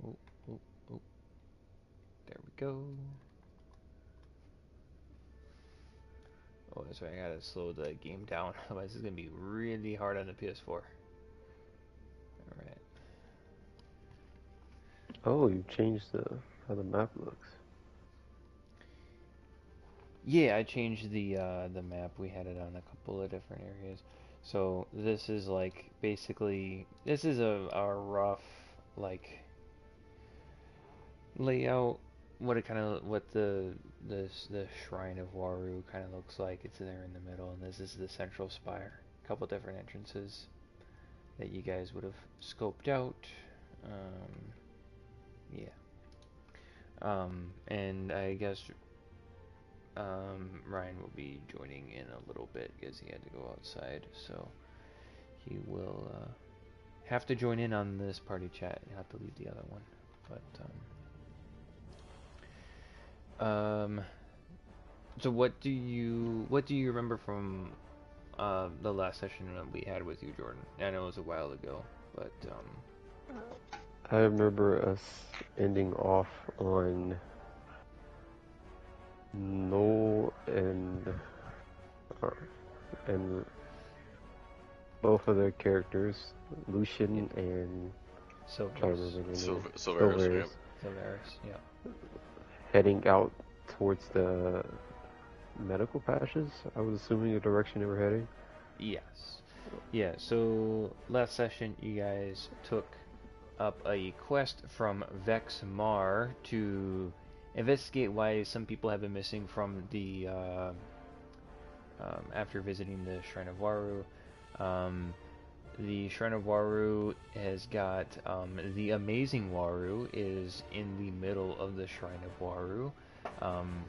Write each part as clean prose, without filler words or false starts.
Oh, oh, oh. There we go. Oh, that's right. I gotta slow the game down. Otherwise, it's gonna be really hard on the PS4. Alright. Oh, you changed how the map looks. Yeah, I changed the map. We had it on a couple of different areas. So this is like basically this is a rough like layout. What it kind of what the shrine of Waru kind of looks like. It's there in the middle, and this is the central spire. A couple different entrances that you guys would have scoped out. Um, yeah. And I guess Ryan will be joining in a little bit because he had to go outside, so he will have to join in on this party chat. He'll have to leave the other one. But so what do you remember from the last session that we had with you, Jordan? I know it was a while ago, but I remember us ending off on Noel uh, and both of their characters, yeah, Lucian and I'm trying to Silverus, remember their name, Silverus, Silver, yep. Silverus, yeah. heading out towards the medical patches. I was assuming the direction they were heading. Yes. Yeah, so last session you guys took up a quest from Vex Mar to investigate why some people have been missing from the after visiting the Shrine of Waru. Um, the Shrine of Waru has got the amazing Waru is in the middle of the Shrine of Waru. Um,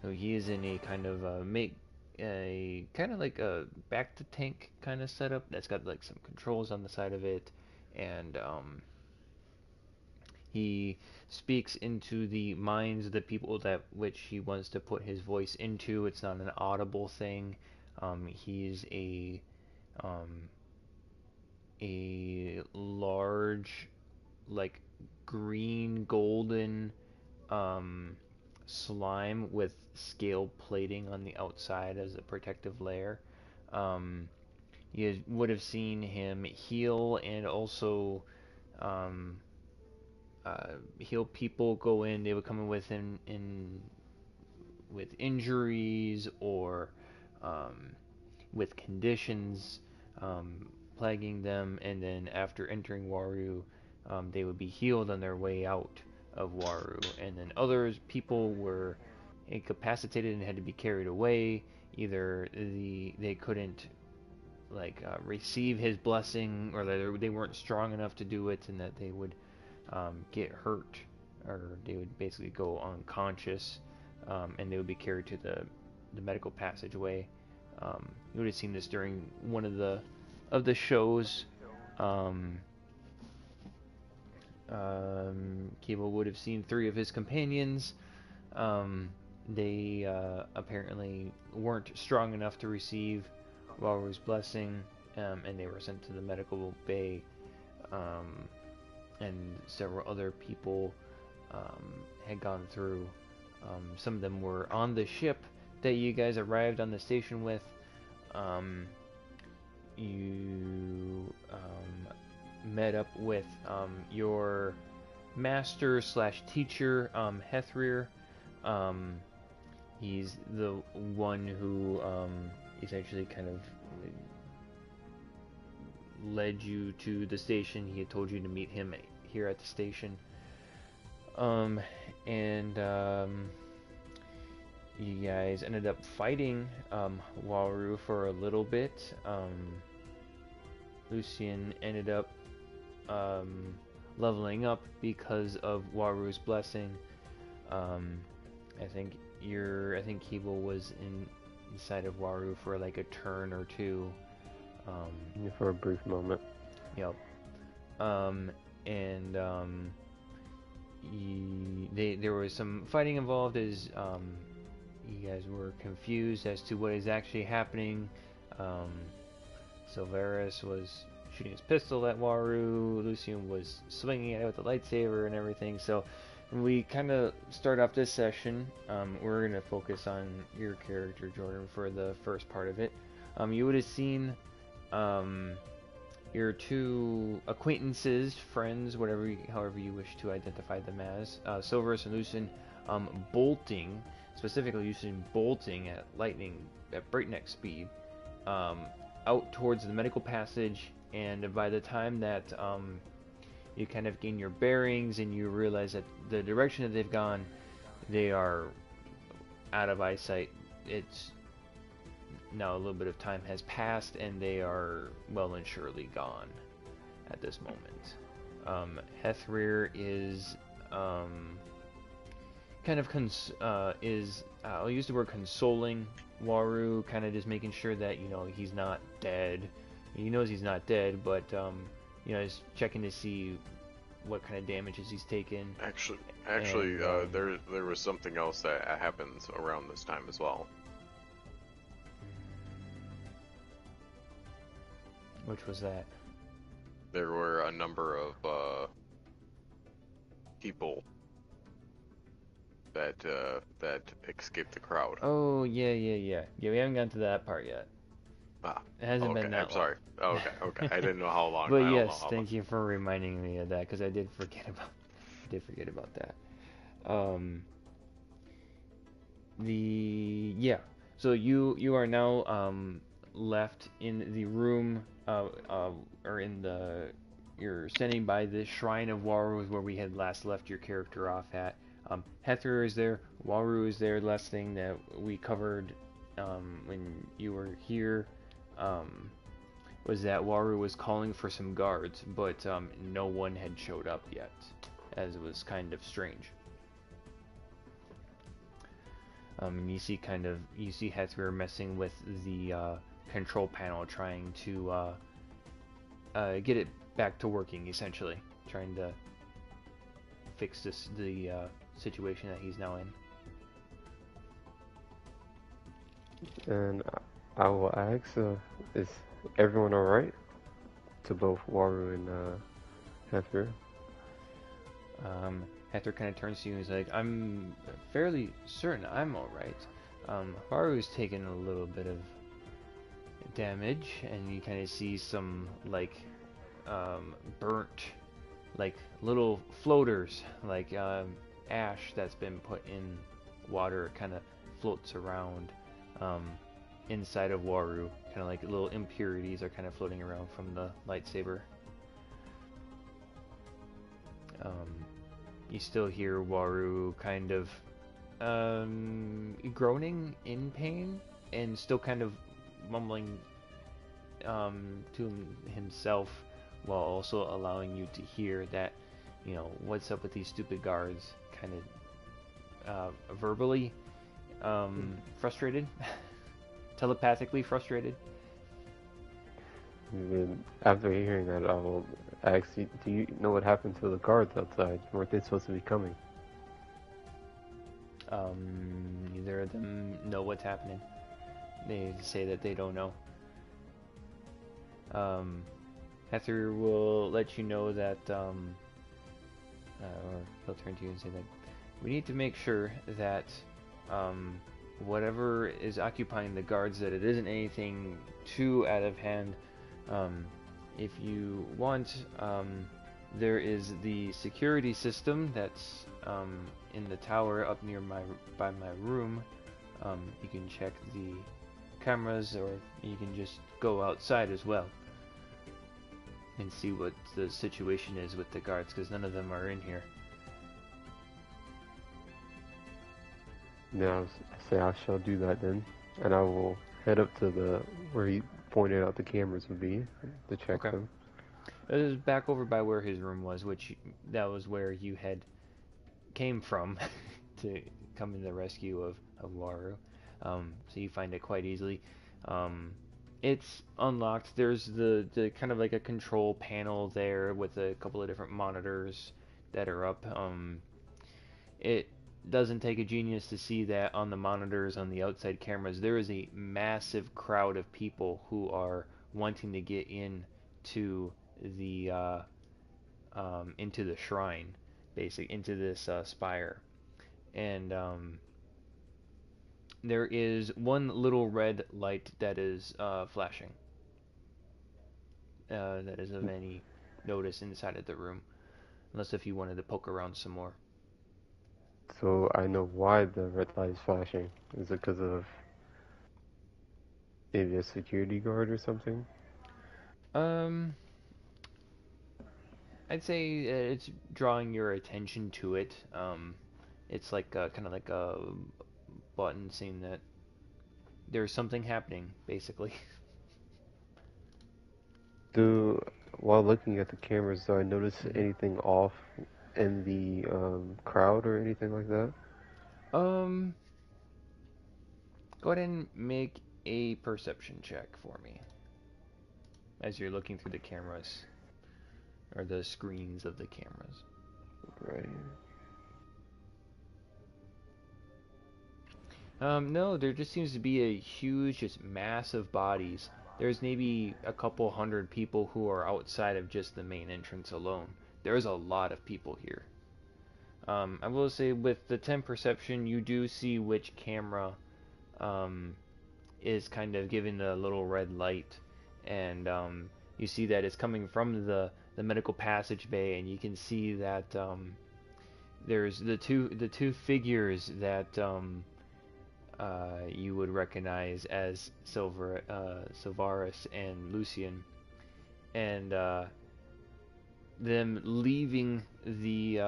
so he is in a kind of make a kind of like a back to tank kind of setup that's got like some controls on the side of it, and he speaks into the minds of the people that which he wants to put his voice into. It's not an audible thing. He's um, a large, like green golden um, slime with scale plating on the outside as a protective layer. Um, you would have seen him heal and also um, heal people. Go in, they would come in with injuries or um, with conditions plaguing them, and then after entering Waru, they would be healed on their way out of Waru, and then others people were incapacitated and had to be carried away. Either they couldn't like receive his blessing, or they weren't strong enough to do it, and that they would get hurt, or they would basically go unconscious, and they would be carried to the medical passageway. You would have seen this during one of the shows. Um, Kiba would have seen three of his companions. Um, they apparently weren't strong enough to receive Walru's blessing, and they were sent to the medical bay. Um, and several other people had gone through. Some of them were on the ship that you guys arrived on the station with. Um, you met up with your master slash teacher, Hethrir. Um, he's the one who essentially kind of led you to the station. He had told you to meet him here at the station. Um, and you guys ended up fighting Waru for a little bit. Lucian ended up um, leveling up because of Waru's blessing. Um, I think Keeble was inside of Waru for like a turn or two. Yeah, for a brief moment. Yep. Um, and there was some fighting involved as you guys were confused as to what is actually happening. Um, Silveris was shooting his pistol at Waru. Lucian was swinging it with a lightsaber and everything. So we kind of start off this session. We're going to focus on your character, Jordan, for the first part of it. You would have seen your two acquaintances, friends, however you wish to identify them as, Silverus and Lucian, bolting, specifically Lucian bolting at breakneck speed, out towards the medical passage. And by the time that you kind of gain your bearings and you realize that the direction that they've gone, they are out of eyesight. It's now a little bit of time has passed and they are well and surely gone at this moment. Hethrir is kind of I'll use the word consoling Waru, kind of just making sure that he's not dead. He knows he's not dead, but he's checking to see what kind of damages he's taken. Actually, there was something else that happens around this time as well. Which was that? There were a number of people that escaped the crowd. Oh yeah. We haven't gotten to that part yet. It hasn't been that long. I'm sorry. Oh, okay. I didn't know how long. But yes, thank you for reminding me of that, because I did forget about that. So you are now left in the room, you're standing by the shrine of Waru, where we had last left your character off at. Hethrir is there, Waru is there. Last thing that we covered when you were here was that Waru was calling for some guards, but no one had showed up yet, as it was kind of strange. And you see Hethrir messing with the control panel, trying to get it back to working, essentially, trying to fix the situation that he's now in. And I will ask, is everyone alright? To both Waru and Hethrir. Hethrir kind of turns to you and he's like, I'm fairly certain I'm alright. Waru's taken a little bit of damage, and you kind of see some, burnt, little floaters, ash that's been put in water, kind of floats around inside of Waru, kind of like little impurities are kind of floating around from the lightsaber. You still hear Waru kind of groaning in pain and still kind of mumbling to himself, while also allowing you to hear that, what's up with these stupid guards, kind of verbally frustrated, telepathically frustrated. And then after hearing that, I'll ask you, do you know what happened to the guards outside? Weren't they supposed to be coming? Neither of them know what's happening. They say that they don't know. Hethrir will let you know that, or he'll turn to you and say that we need to make sure that whatever is occupying the guards, that it isn't anything too out of hand. If you want, there is the security system that's in the tower up by my room. You can check the cameras, or you can just go outside as well and see what the situation is with the guards, because none of them are in here. Yeah, I say I shall do that then, and I will head up to where he pointed out the cameras would be to check them. It was back over by where his room was, that was where you had came from to come to the rescue of Waru. So you find it quite easily. It's unlocked. There's the kind of like a control panel there with a couple of different monitors that are up. It doesn't take a genius to see that on the monitors, on the outside cameras, there is a massive crowd of people who are wanting to get in into the shrine, basically into this spire, and there is one little red light that is flashing. That is of any notice inside of the room, unless if you wanted to poke around some more. So I know why the red light is flashing. Is it because of maybe a security guard or something? Um, I'd say it's drawing your attention to it. It's like kind of like a button saying that there's something happening, basically. Do while looking at the cameras, do I notice Mhm. anything off in the crowd or anything like that? Um, Go ahead and make a perception check for me as you're looking through the cameras or the screens of the cameras. Right. No, there just seems to be a huge, just massive bodies. There's maybe a couple hundred people who are outside of just the main entrance alone. There's a lot of people here. I will say with the 10 perception, you do see which camera um, is kind of giving the little red light, and you see that it's coming from the medical passage bay, and you can see that there's the two figures that you would recognize as Silvarus and Lucian, and them leaving the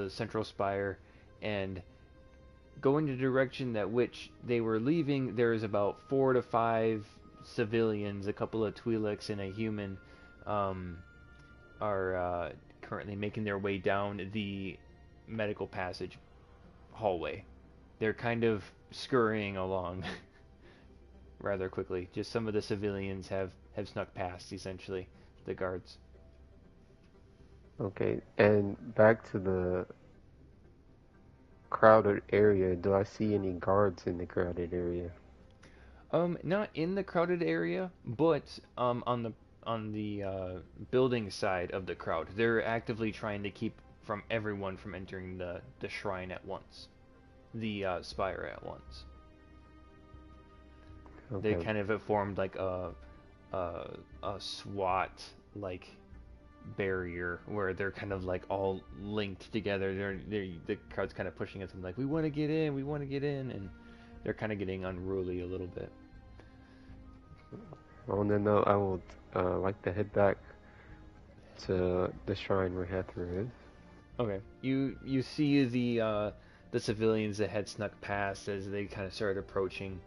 central spire and going the direction that which they were leaving. There is about 4 to 5 civilians, a couple of Twi'leks and a human, um, are currently making their way down the medical passage hallway. They're kind of scurrying along rather quickly. Just some of the civilians have snuck past, essentially, the guards. Okay. And back to the crowded area. Do I see any guards in the crowded area? Not in the crowded area, but on the building side of the crowd. They're actively trying to keep from everyone from entering the shrine at once, the spire at once. They Okay. kind of have formed like a a SWAT like barrier where they're kind of like all linked together. The crowd's kind of pushing at them like, we want to get in, we want to get in, and they're kind of getting unruly a little bit. On that note, I would like to head back to the shrine where Hathor is. Okay. You see the civilians that had snuck past as they kind of started approaching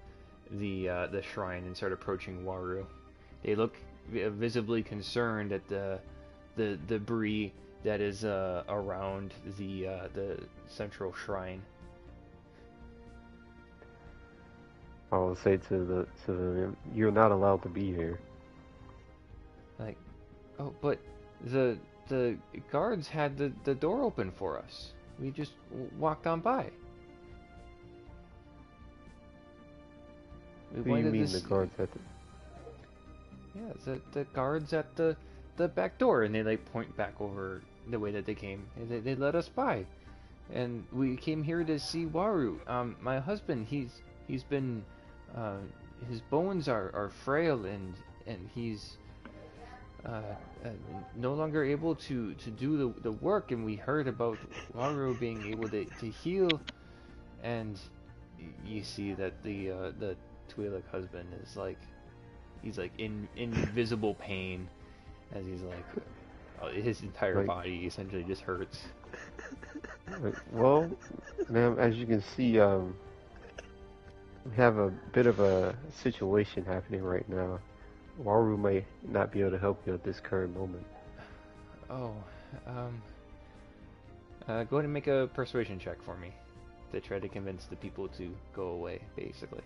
the shrine and started approaching Waru. They look visibly concerned at the debris that is around the central shrine. I will say to the civilian, "You're not allowed to be here." Like, oh, but the guards had the door open for us. We just walked on by. We What do you wanted mean the this. guards at the... Yeah, the guards at the back door, and they like point back over the way that they came. And they let us by, and we came here to see Waru. My husband, he's been, uh, his bones are frail, and he's uh, uh, no longer able to do the work. And we heard about Waru being able to heal, and you see that the Twi'lek husband is like. He's like in visible pain as he's like his entire Like, body essentially just hurts. well, ma'am, as you can see, we have a bit of a situation happening right now. Waru may not be able to help you at this current moment. Oh, go ahead and make a persuasion check for me to try to convince the people to go away, basically.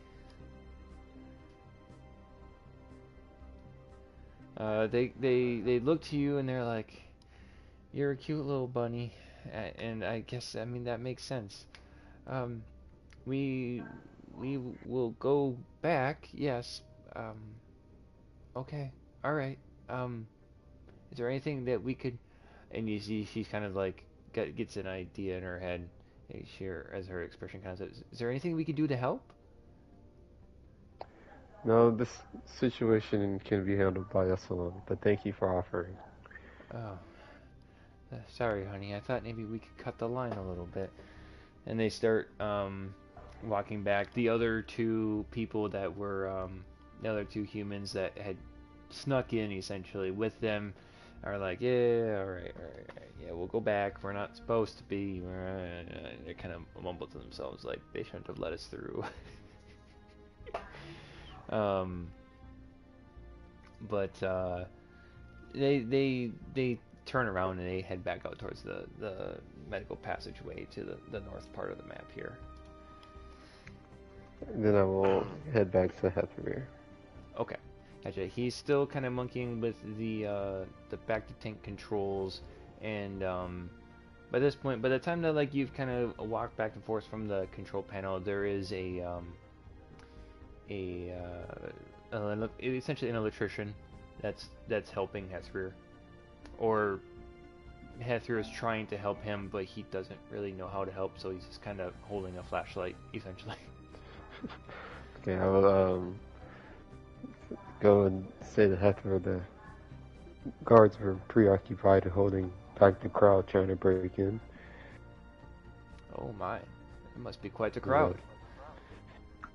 They look to you and they're like, "You're a cute little bunny," and I guess I mean that makes sense. Um, we we will go back. Yes. Um, okay. All right. is there anything that we could? And you see, she's kind of like gets an idea in her head. She, as her expression kind of says, "Is there anything we could do to help?" No, this situation can be handled by us alone, but thank you for offering. Oh, sorry, honey. I thought maybe we could cut the line a little bit. And they start walking back. The other two people that were the other two humans that had snuck in essentially with them are like, yeah, all right, yeah, we'll go back. We're not supposed to be. They kind of mumble to themselves like they shouldn't have let us through. um, but they turn around and they head back out towards the medical passageway to the north part of the map here. Then I will head back to Heather. Okay, gotcha. He's still kind of monkeying with the back to tank controls, and by this point, by the time that like you've kind of walked back and forth from the control panel, there is essentially an electrician that's helping Hethrir, or Hethrir is trying to help him, but he doesn't really know how to help, so he's just kind of holding a flashlight essentially. Okay, I will go and say to Heather the guards were preoccupied holding back the crowd trying to break in. Oh my, it must be quite a crowd.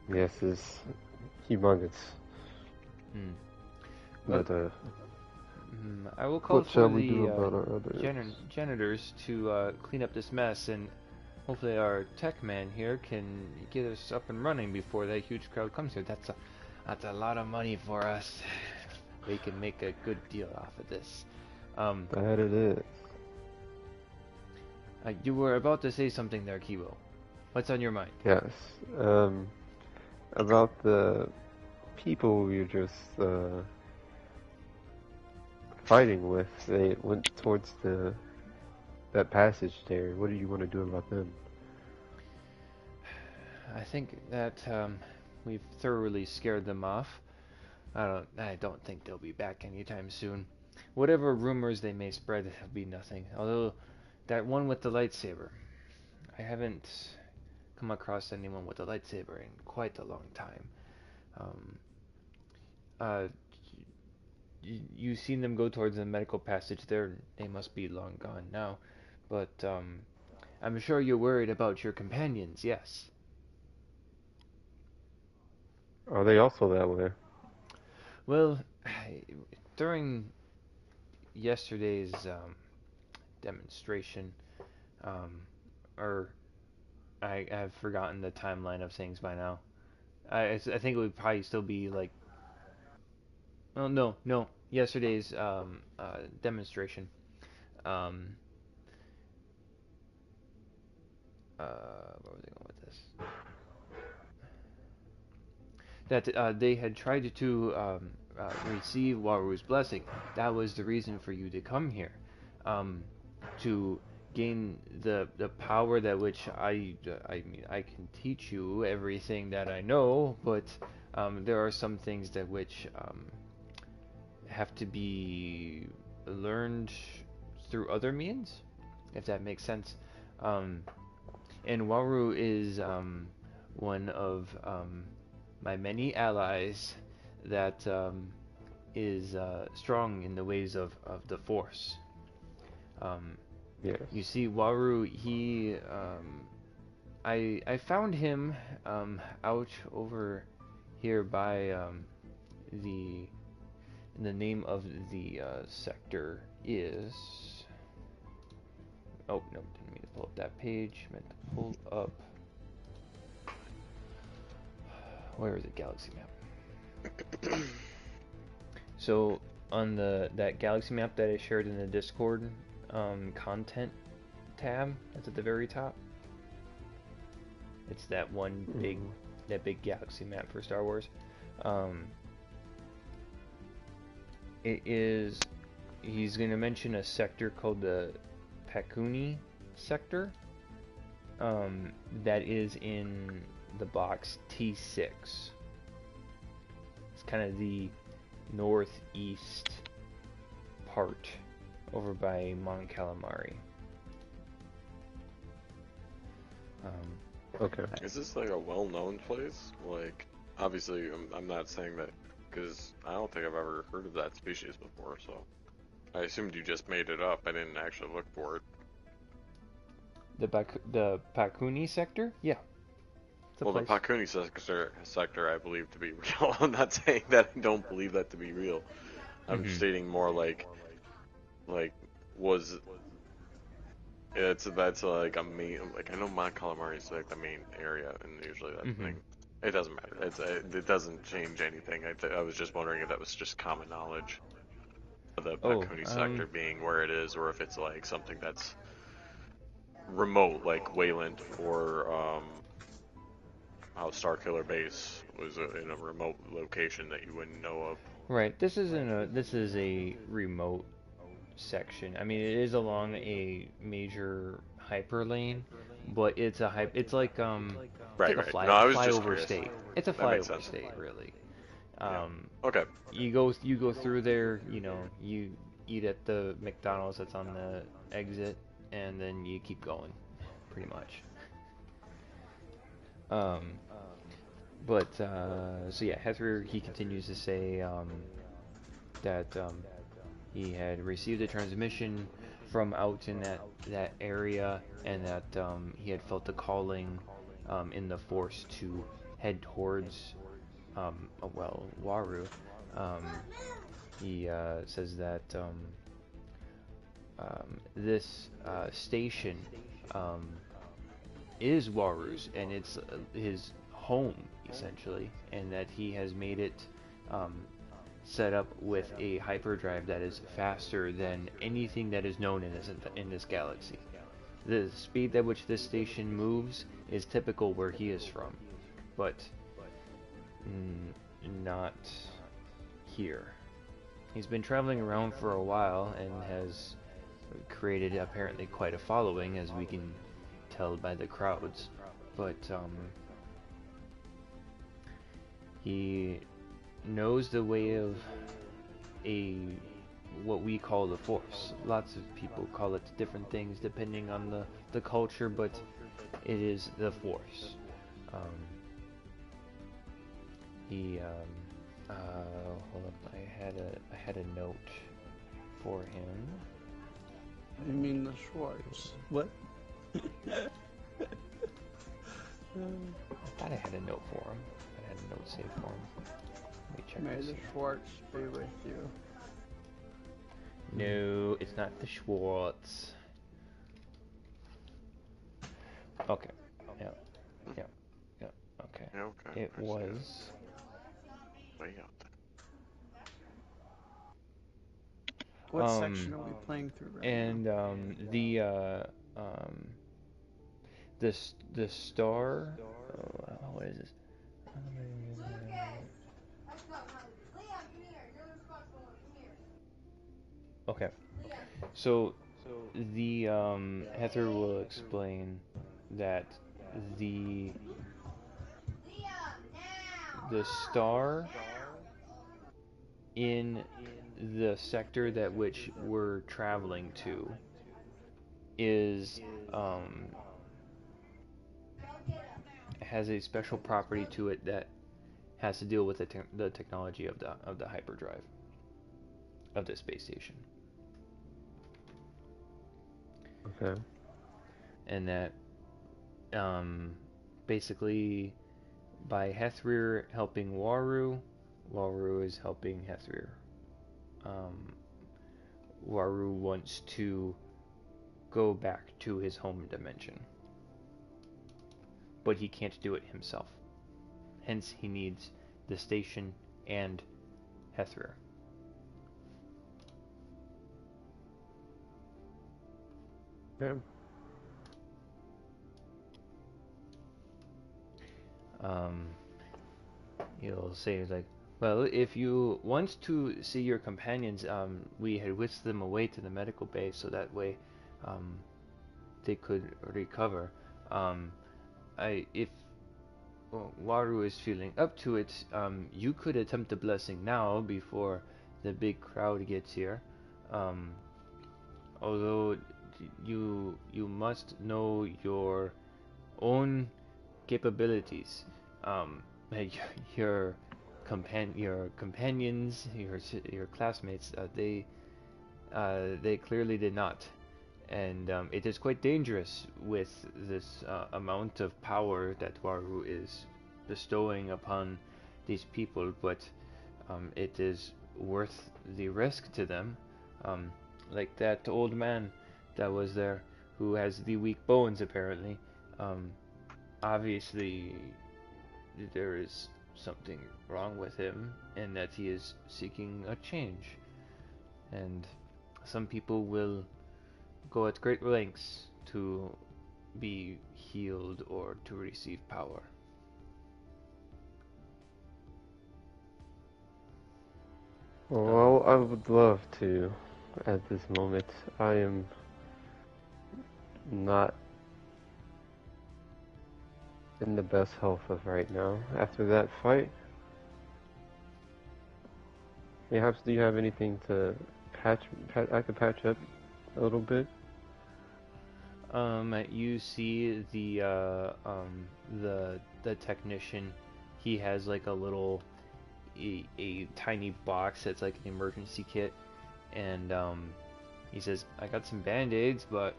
Yes, it's humongous. Hmm. But I will call what for shall we the do about our others? janitors to clean up this mess, and hopefully our tech man here can get us up and running before that huge crowd comes here. That's a lot of money for us. We can make a good deal off of this. That it is. You were about to say something there, Kibo. What's on your mind? Yes. About the people we were just fighting with. They went towards that passage there. What do you want to do about them? I think that we've thoroughly scared them off. I don't think they'll be back anytime soon. Whatever rumors they may spread will be nothing. Although that one with the lightsaber, I haven't come across anyone with a lightsaber in quite a long time. Uh, you've seen them go towards the medical passage there. They must be long gone now. But I'm sure you're worried about your companions, yes. Are they also that way? Well, during yesterday's demonstration, or I've forgotten the timeline of things by now. I think it would probably still be like, oh no, yesterday's demonstration. Um, where was I going with this? That they had tried to receive Waru's blessing. That was the reason for you to come here, to gain the power that which I mean I can teach you everything that I know, but there are some things that which have to be learned through other means, if that makes sense. And Waru is one of my many allies that is strong in the ways of the Force. Yes. You see, Waru, I found him out over here by the name of the sector is. Oh no, didn't mean to pull up that page. Meant to pull up. Where is it? Galaxy map. So on that galaxy map that I shared in the Discord content tab, that's at the very top. It's that one big galaxy map for Star Wars. It is. He's going to mention a sector called the Pakuni sector. That is in the box T6. It's kind of the northeast heart over by Mount Calamari. Okay. Is this like a well-known place? Like, obviously, I'm not saying that because I don't think I've ever heard of that species before, so I assumed you just made it up. I didn't actually look for it. The Pakuni sector? Yeah. It's a Well, the place. Pakuni sector I believe to be real. I'm not saying that I don't believe that to be real. I'm Mhm. stating more like was that's like a main, like I know Mount Calamari is like the main area, and usually that Mhm. thing. It doesn't matter. It doesn't change anything. I was just wondering if that was just common knowledge of the Oh, Pakuni sector being where it is, or if it's like something that's remote, like Wayland, or how Starkiller Base was in a remote location that you wouldn't know of. right. This is a remote section. I mean, it is along a major hyperlane, but it's like Right, right. No, I was just flyover curious. state. It's a That makes flyover sense. state, really. Yeah. Um, Okay. you go through there. You know, you eat at the McDonald's that's on the exit, and then you keep going, pretty much. Um, so yeah, Heather, he continues to say that he had received a transmission from out in that area, and that he had felt the calling in the force to head towards Waru. Um, he says that this station um, is Waru's, and it's his home essentially, and that he has made it um, set up with a hyperdrive that is faster than anything that is known in this galaxy. The speed at which this station moves is typical where he is from, but not here. He's been traveling around for a while and has created apparently quite a following, as we can tell by the crowds. But he knows the way of a what we call the Force. Lots of people call it different things depending on the culture, but it is the Force. He hold up, I had a note for him. You mean the Schwartz? What? I thought I had a note for him. I had a note saved for him. Let me check May this the here. Schwartz be with you. No, it's not the Schwartz. Okay. Yeah. Yeah. Yeah. Okay. Yeah, okay. It I see was. way out there. What section are we playing through right And now? the star. What is this? Okay. So the Heather will explain that the the star in the sector that which we're traveling to is has a special property to it that has to deal with the technology of the hyperdrive of the space station. Okay. And that basically by Hethrir helping Waru, Waru is helping Hethrir. Waru wants to go back to his home dimension, but he can't do it himself. Hence, he needs the station and Hethrir. Okay. He'll say like, well, if you want to see your companions, we had whisked them away to the medical bay so that way they could recover. If Waru is feeling up to it, you could attempt the blessing now before the big crowd gets here. Um, although you must know your own capabilities. Like your your companions, your classmates, they clearly did not, and it is quite dangerous with this amount of power that Waru is bestowing upon these people. But it is worth the risk to them. Um, like that old man that was there, who has the weak bones apparently. Um, Obviously, there is something wrong with him, and that he is seeking a change. And some people will go at great lengths to be healed or to receive power. Well, I would love to at this moment. I am not in the best health of right now. After that fight, perhaps do you have anything to patch I could patch up a little bit? You see the technician. He has like a little a tiny box that's like an emergency kit, and he says, "I got some band-aids, but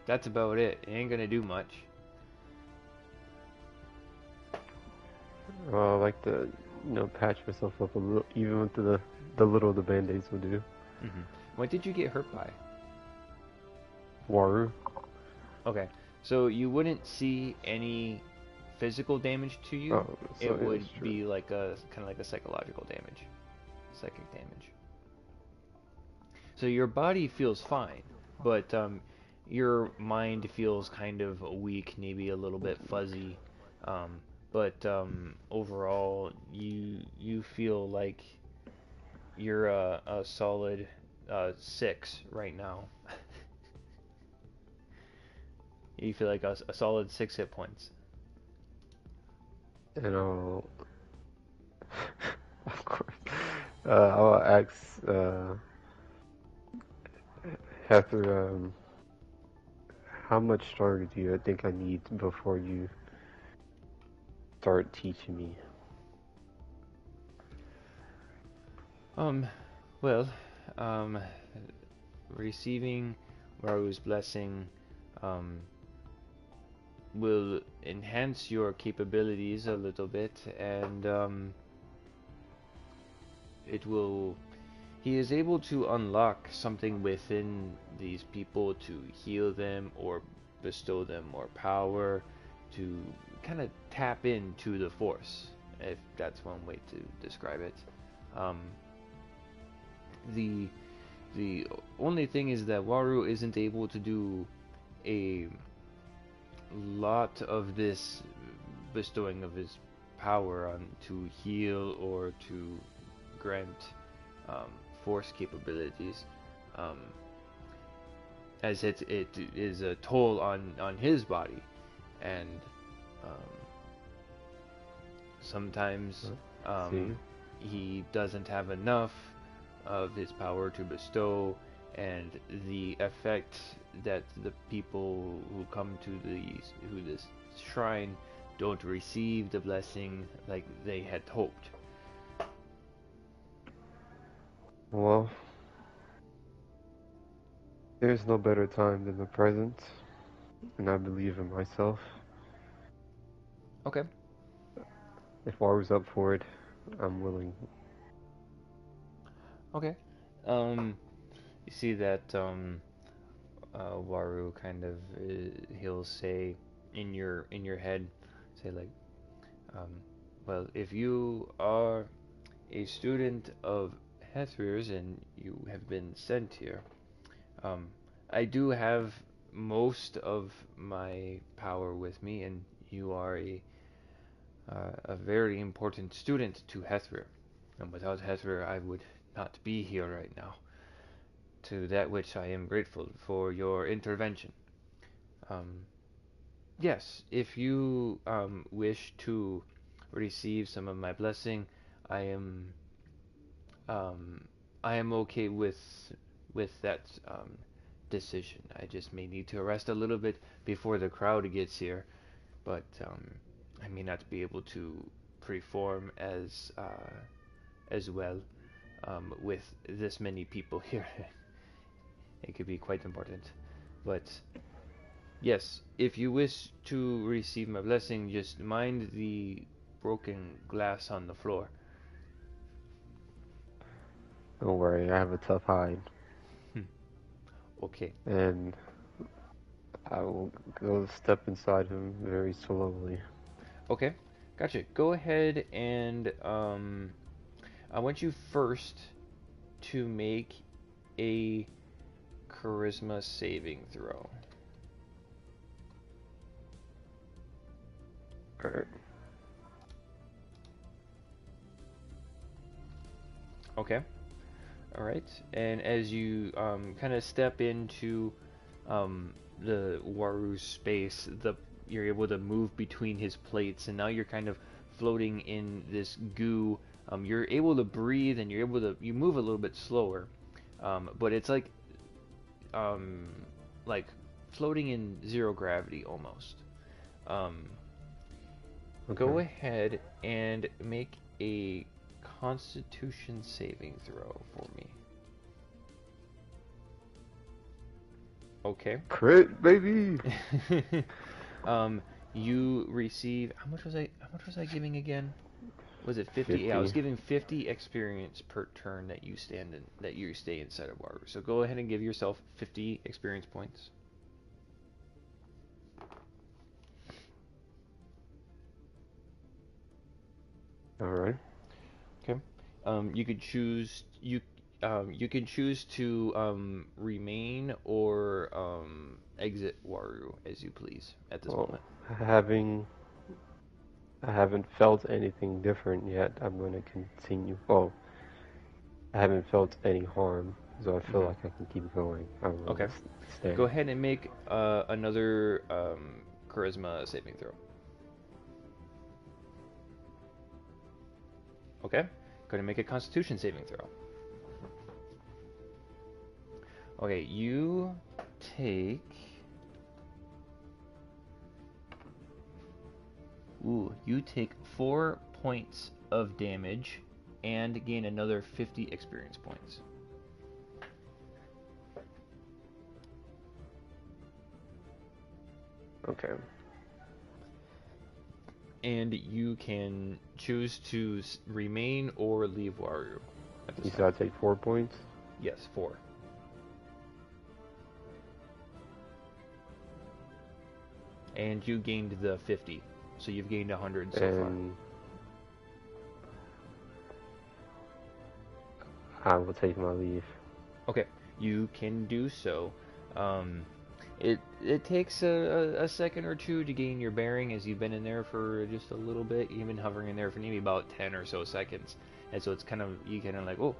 that's about it. It ain't gonna do much." I like to, patch myself up a little, even with the little the band-aids will do. Hmm. What did you get hurt by? Waru. Okay, so you wouldn't see any physical damage to you. Oh, so It yeah, would that's true. be like a kind of like a psychological damage, psychic damage. So your body feels fine, but your mind feels kind of weak, maybe a little bit fuzzy. Um, but overall, you feel like you're a solid 6 right now. You feel like a solid 6 hit points. And of course, I'll ask Heather, how much stronger do you think I need before you start teaching me? Um, well, um, receiving Maru's blessing um, will enhance your capabilities a little bit, and it will. He is able to unlock something within these people to heal them or bestow them more power, to kind of tap into the Force, if that's one way to describe it. Um, the the only thing is that Waru isn't able to do a lot of this bestowing of his power on to heal or to grant um, force capabilities, um, as it is a toll on his body, and um, sometimes See? he doesn't have enough of his power to bestow, and the effect that the people who come to this shrine don't receive the blessing like they had hoped. Well, there's no better time than the present, and I believe in myself. Okay. If Waru's up for it, I'm willing. Okay. Um, you see that Waru kind of he'll say in your head, say like, um, well, if you are a student of Hethrir's and you have been sent here, um, I do have most of my power with me, and you are a very important student to Hethrir. And without Hethrir, I would not be here right now. To that which I am grateful for your intervention. Um, yes, if you wish to receive some of my blessing, I am um, I am okay with with that decision. I just may need to rest a little bit before the crowd gets here, but I may not be able to perform as well with this many people here. It could be quite important. But yes, if you wish to receive my blessing, just mind the broken glass on the floor. Don't worry, I have a tough hide. Okay. And I will go step inside him very slowly. Okay. Gotcha. Go ahead and I want you first to make a charisma saving throw. Alright. Okay. All right. And as you kind of step into the Waru's space, you're able to move between his plates, and now you're kind of floating in this goo. You're able to breathe, and you move a little bit slower, but it's like floating in zero gravity almost. Go ahead and make a Constitution saving throw for me. Okay. Crit, baby. You receive how much was I giving again? Was it 50? 50. Yeah, I was giving 50 experience per turn that you stay inside of Waru. So go ahead and give yourself 50 experience points. All right. Okay. You could choose to remain or exit Waru as you please at this moment. I haven't felt anything different yet. I'm going to continue. Well, I haven't felt any harm, so I feel like I can keep going. Okay. Stay. Go ahead and make another charisma saving throw. Okay. Go ahead and make a Constitution saving throw. Okay, you take... you take 4 points of damage and gain another 50 experience points. Okay. And you can choose to remain or leave Waru. You said I take 4 points? Yes, 4. And you gained the 50, so you've gained 100 so far. I will take my leave. Okay, you can do so. It takes a second or two to gain your bearing as you've been in there for just a little bit. You've been hovering in there for maybe about 10 or so seconds, and so it's you kind of like, oh,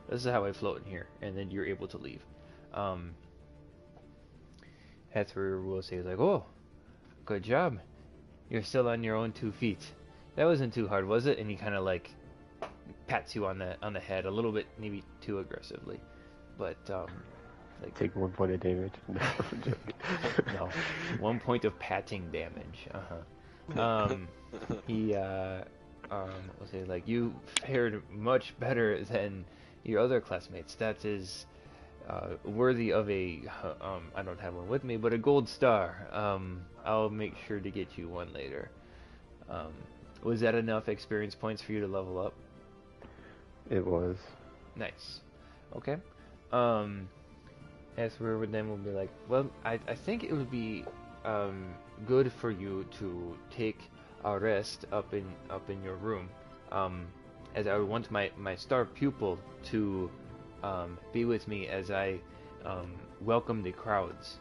this is how I float in here, and then you're able to leave. Heather will say like, oh, good job, you're still on your own 2 feet. That wasn't too hard, was it? And he kind of like pats you on the head a little bit, maybe too aggressively, but like, take 1 point of damage. No, I'm joking. No, 1 point of patting damage. He will say like, you fared much better than your other classmates. That is worthy of a I don't have one with me, but a gold star. I'll make sure to get you one later. Was that enough experience points for you to level up? It was. Nice. Okay. Ezra then will be like, well, I think it would be good for you to take a rest up in your room, as I would want my star pupil to be with me as I welcome the crowds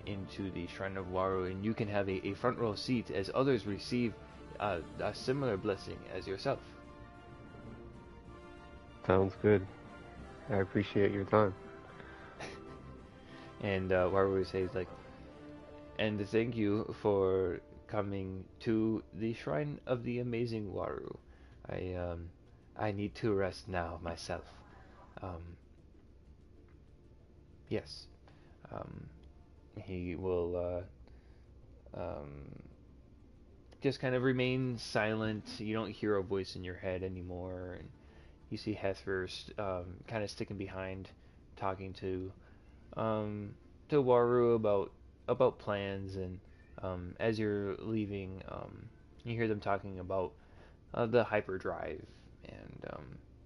into the Shrine of Waru, and you can have a front row seat as others receive a similar blessing as yourself. Sounds good. I appreciate your time. And Waru says like, and thank you for coming to the Shrine of the Amazing Waru. I need to rest now myself. Yes. He will just kind of remain silent. You don't hear a voice in your head anymore, and you see Hethver kind of sticking behind, talking to Waru about plans, and as you're leaving, you hear them talking about the hyperdrive and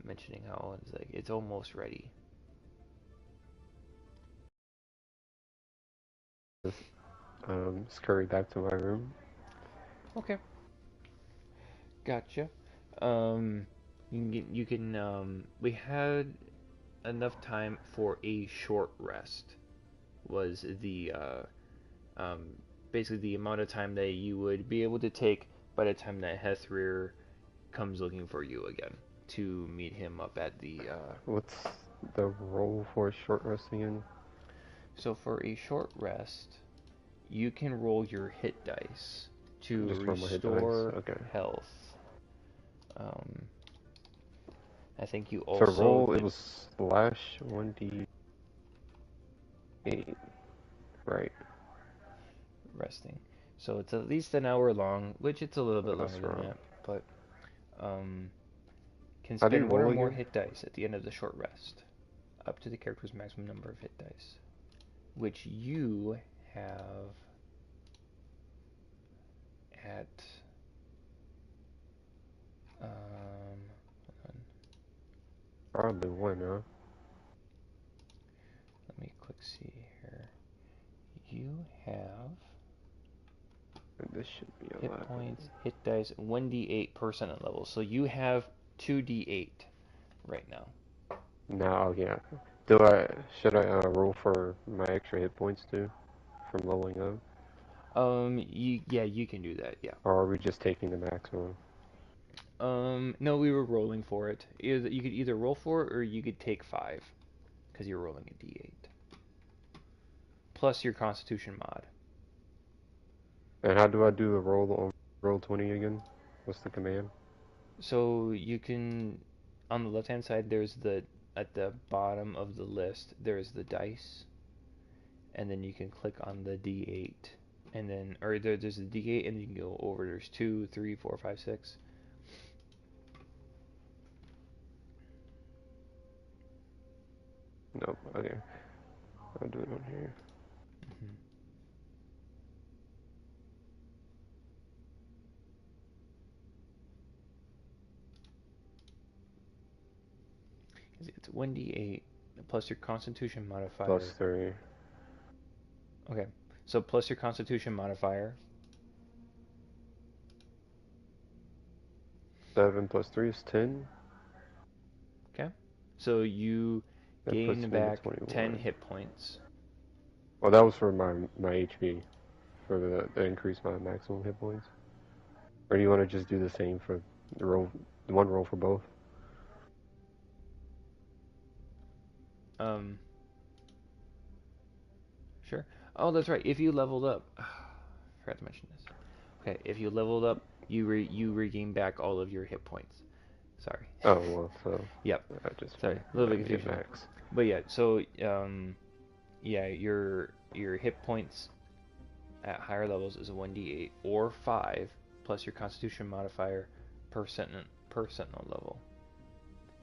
mentioning how it's like it's almost ready. Just scurry back to my room. Okay, gotcha. Um, you can we had enough time for a short rest. Was the um, basically the amount of time that you would be able to take by the time that Hethrir comes looking for you again to meet him up at the. What's the roll for short rest again? So for a short rest, you can roll your hit dice to Just roll my hit dice. restore Okay. health. Um, I think you So also roll it was slash 1d8, right? resting. So it's at least an hour long, which it's a little bit That's longer than wrong. that, but um, can How do you spend one or roll more again? hit dice at the end of the short rest, up to the character's maximum number of hit dice, which you have at hold on, Probably one, huh? let me quick see here. You have This should be hit 11. points, hit dice, 1d8 per senate level. So you have 2d8 right now. Now, yeah. Should I roll for my extra hit points too, from leveling up? Yeah, you can do that. Yeah. Or are we just taking the maximum? No, we were rolling for it. You could either roll for it or you could take 5, because you're rolling a d8 plus your Constitution mod. And how do I do the roll 20 again? What's the command? So you can, on the left hand side, there's at the bottom of the list, there's the dice, and then you can click on the d8, and then, or there's the d8, and you can go over, there's 2, 3, 4, 5, 6. Nope. Okay. I'll do it on here. Mm-hmm. It's 1d8 plus your Constitution modifier. Plus 3. Okay, so plus your Constitution modifier. 7 plus 3 is 10. Okay, so you That puts gain me to back 10 21. hit points. Well, that was for my HP, for the increase my maximum hit points. Or do you want to just do the same for the one roll for both? Um, sure. Oh, that's right. If you leveled up, forgot to mention this. Okay, if you leveled up, you regain back all of your hit points. Sorry. Oh, well, so Yep. I just Sorry, a little bit made it confusion. max. But yeah, so yeah, your hit points at higher levels is a 1d8 or 5 plus your Constitution modifier per sentinel level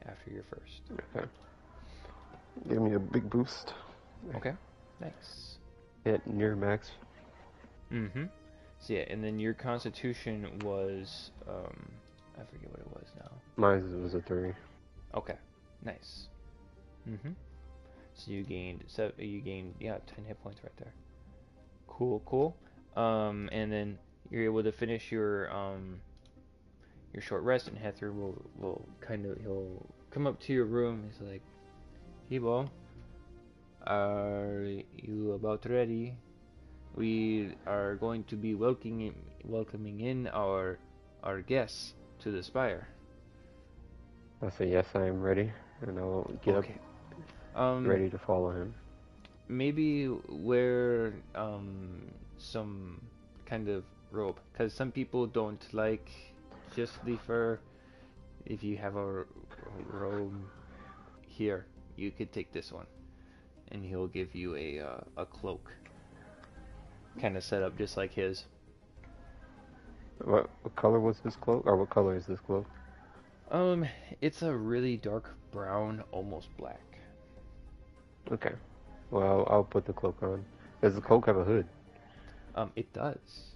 after your first. Okay. Give me a big boost. Okay, nice. Hit near max. Mm-hmm. So yeah, and then your Constitution was I forget what it was now. Mine was a 3. Okay, nice. Mm-hmm. So you gained yeah 10 hit points right there. Cool. And then you're able to finish your short rest, and Hethir will he'll come up to your room. He's like, Hebo, are you about ready? We are going to be welcoming in our guests to the spire. I say, yes, I am ready. And I'll get Okay. up ready to follow him. Maybe wear some kind of robe, because some people don't like just the fur. If you have a robe here, you could take this one. and he'll give you a cloak, kind of set up just like his. What color was this cloak? Or what color is this cloak? It's a really dark brown, almost black. Okay. Well, I'll put the cloak on. Does the cloak have a hood? It does.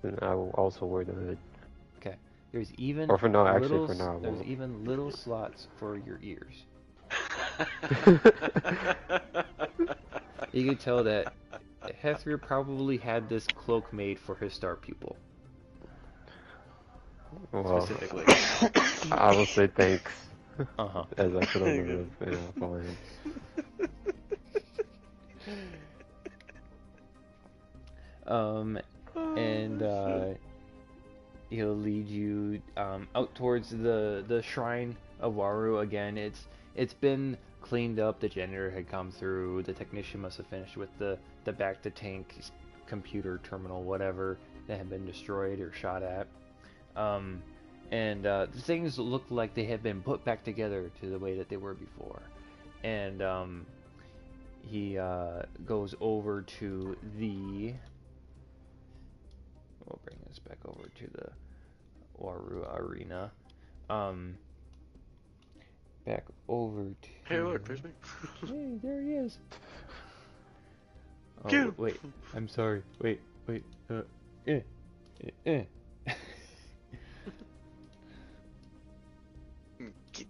Then I will also wear the hood. Okay. There's even Or for now, actually, little, for now, I there's won't. even little slots for your ears. You can tell that Hethir probably had this cloak made for his star pupil. Well, Specifically. I will say thanks Uh-huh. as I put on the roof and I'll follow him. And he'll lead you out towards the shrine of Waru again. It's been cleaned up. The janitor had come through. The technician must have finished with the back to tank computer terminal, whatever that had been destroyed or shot at. The things look like they have been put back together to the way that they were before. And he goes over to the... We'll bring this back over to the Waru Arena. Back over to... Hey, look, there's me. Hey, there he is. Oh, Get him. wait, I'm sorry. Wait. Get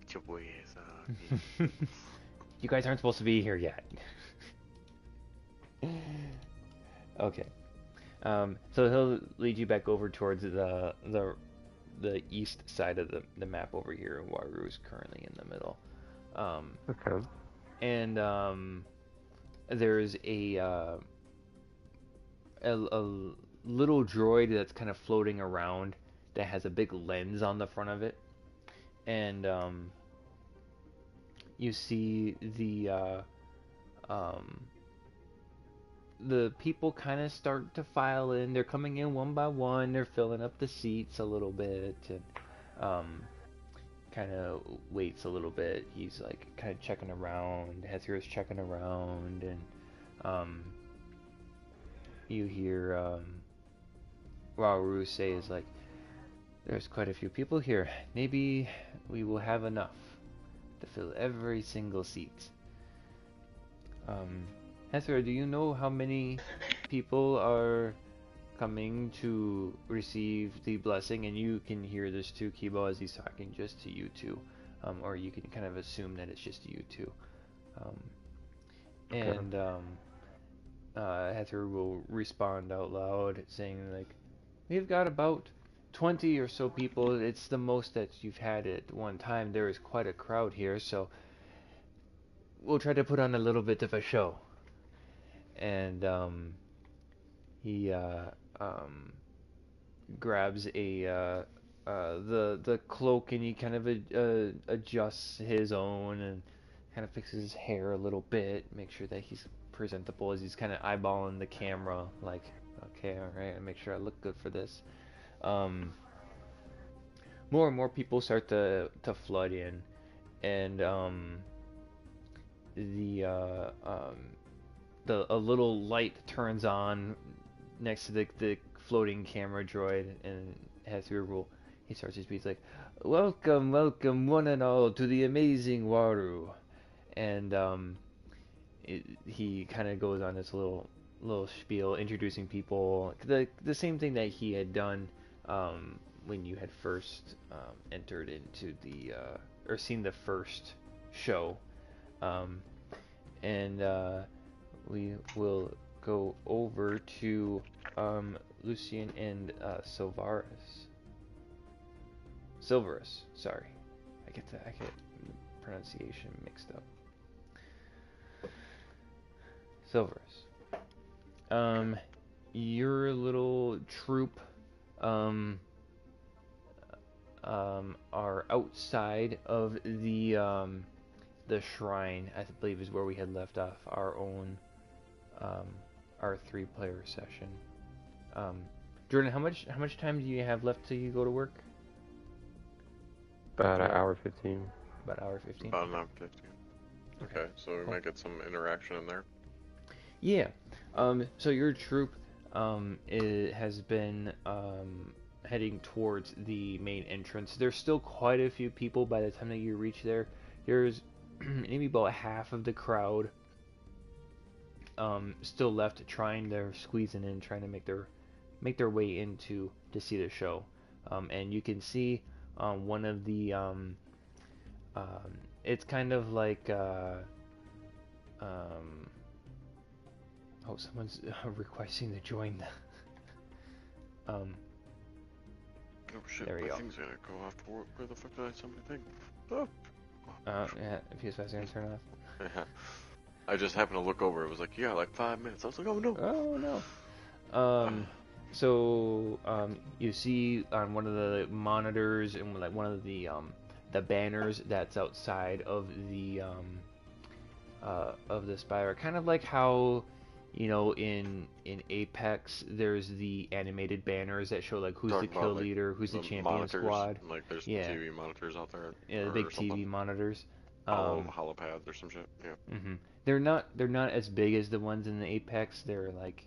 your boy ass out. You guys aren't supposed to be here yet. Okay. So he'll lead you back over towards the east side of the map over here, and Waru is currently in the middle. Okay. And there's a little droid that's kind of floating around that has a big lens on the front of it, and you see the people kind of start to file in. They're coming in one by one. They're filling up the seats a little bit, and kind of waits a little bit. He's like kind of checking around. Hethir is checking around, and you hear Waru say is like, "There's quite a few people here. Maybe we will have enough to fill every single seat." Hethir, do you know how many people are coming to receive the blessing? And you can hear this too, Kibo, as he's talking just to you two. Or you can kind of assume that it's just you two. And Hethir will respond out loud saying like, "We've got about 20 or so people. It's the most that you've had at one time. There is quite a crowd here, so we'll try to put on a little bit of a show." And he grabs the cloak, and he kind of adjusts his own and kind of fixes his hair a little bit, make sure that he's presentable as he's kind of eyeballing the camera, like, okay, all right, make sure I look good for this. More and more people start to flood in, and a little light turns on next to the floating camera droid, and he starts his speech like, welcome one and all to the amazing Waru." And he kind of goes on this little spiel introducing people, the same thing that he had done when you had first entered into or seen the first show. And we will go over to Lucian and Silverus. Sorry, I get the pronunciation mixed up. Silverus. Your little troop are outside of the shrine, I believe is where we had left off our own our 3-player session. Jordan, how much time do you have left till you go to work? About an hour 15. About an hour 15. About an hour 15. Okay, so we might get some interaction in there. Yeah. So your troop has been heading towards the main entrance. There's still quite a few people by the time that you reach there. There's maybe about half of the crowd still left, trying to squeezing in, trying to make their way into to see the show. And you can see one of the it's kind of like oh, someone's requesting to join the Oh shit, there we my go. thing's gonna go off to work. Where the fuck did I send my thing? Oh. Yeah, PS5's gonna turn off. Yeah. I just happened to look over. It was like, yeah, like 5 minutes. I was like, oh no. Oh no. So you see on one of the monitors and like one of the banners that's outside of the spire, kind of like how, you know, in Apex there's the animated banners that show like who's the kill leader, who's the champion monitors, squad. Like there's Yeah. the TV monitors out there. Yeah, the big TV monitors. Holopads or some shit. Yeah. Mm-hmm. They're not as big as the ones in the Apex. They're like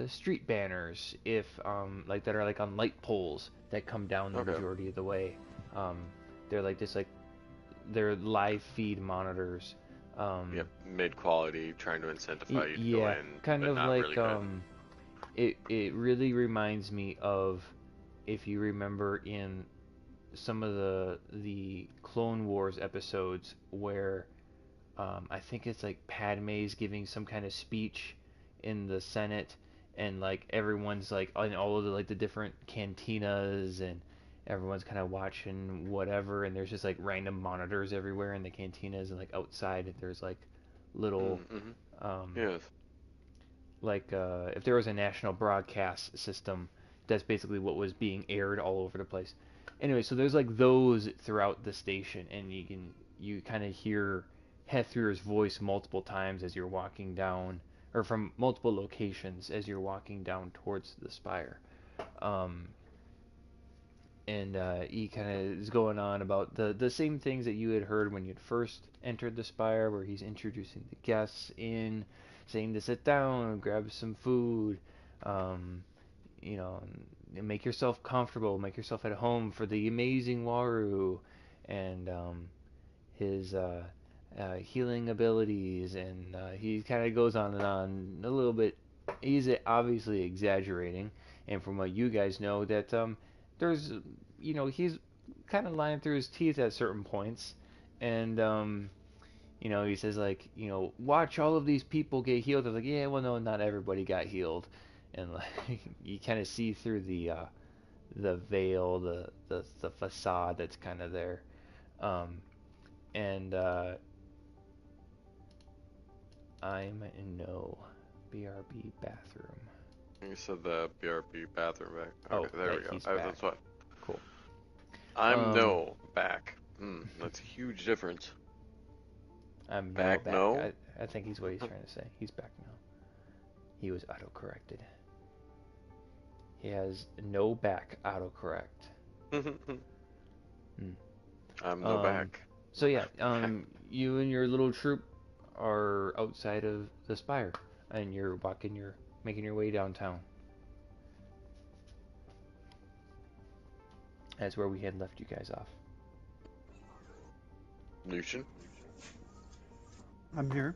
street banners, if like that are like on light poles that come down the majority of the way. They're like this, like they're live feed monitors. Yep, mid quality, trying to incentivize you to Yeah, go in, kind but of not like really it really reminds me of, if you remember in some of the Clone Wars episodes where I think it's like Padme's giving some kind of speech in the Senate, and like everyone's like in all of the like the different cantinas, and everyone's kind of watching whatever, and there's just like random monitors everywhere in the cantinas, and like outside there's like little yes. like if there was a national broadcast system, that's basically what was being aired all over the place. Anyway, so there's like those throughout the station, and you kind of hear Hethier's voice multiple times as you're walking down, or from multiple locations as you're walking down towards the spire. And he kind of is going on about the same things that you had heard when you'd first entered the spire, where he's introducing the guests in, saying to sit down, grab some food, you know, and make yourself comfortable, make yourself at home for the amazing Waru, and his healing abilities, and he kind of goes on and on a little bit. He's obviously exaggerating, and from what you guys know, that there's, you know, he's kind of lying through his teeth at certain points, and you know, he says like, you know, watch all of these people get healed. I was like, yeah, well, no, not everybody got healed, and like you kind of see through the veil, the facade that's kind of there, and I'm in no BRB bathroom. You said the BRB bathroom back. Okay, Oh, there right, we go. he's back. That's what. Cool. I'm no back. That's a huge difference. I'm back. back. No. I think he's what he's trying to say. He's back now. He was auto-corrected. He has no back autocorrect. I'm no back. So yeah, you and your little troop are outside of the spire, and you're making your way downtown. That's where we had left you guys off. Lucian? I'm here.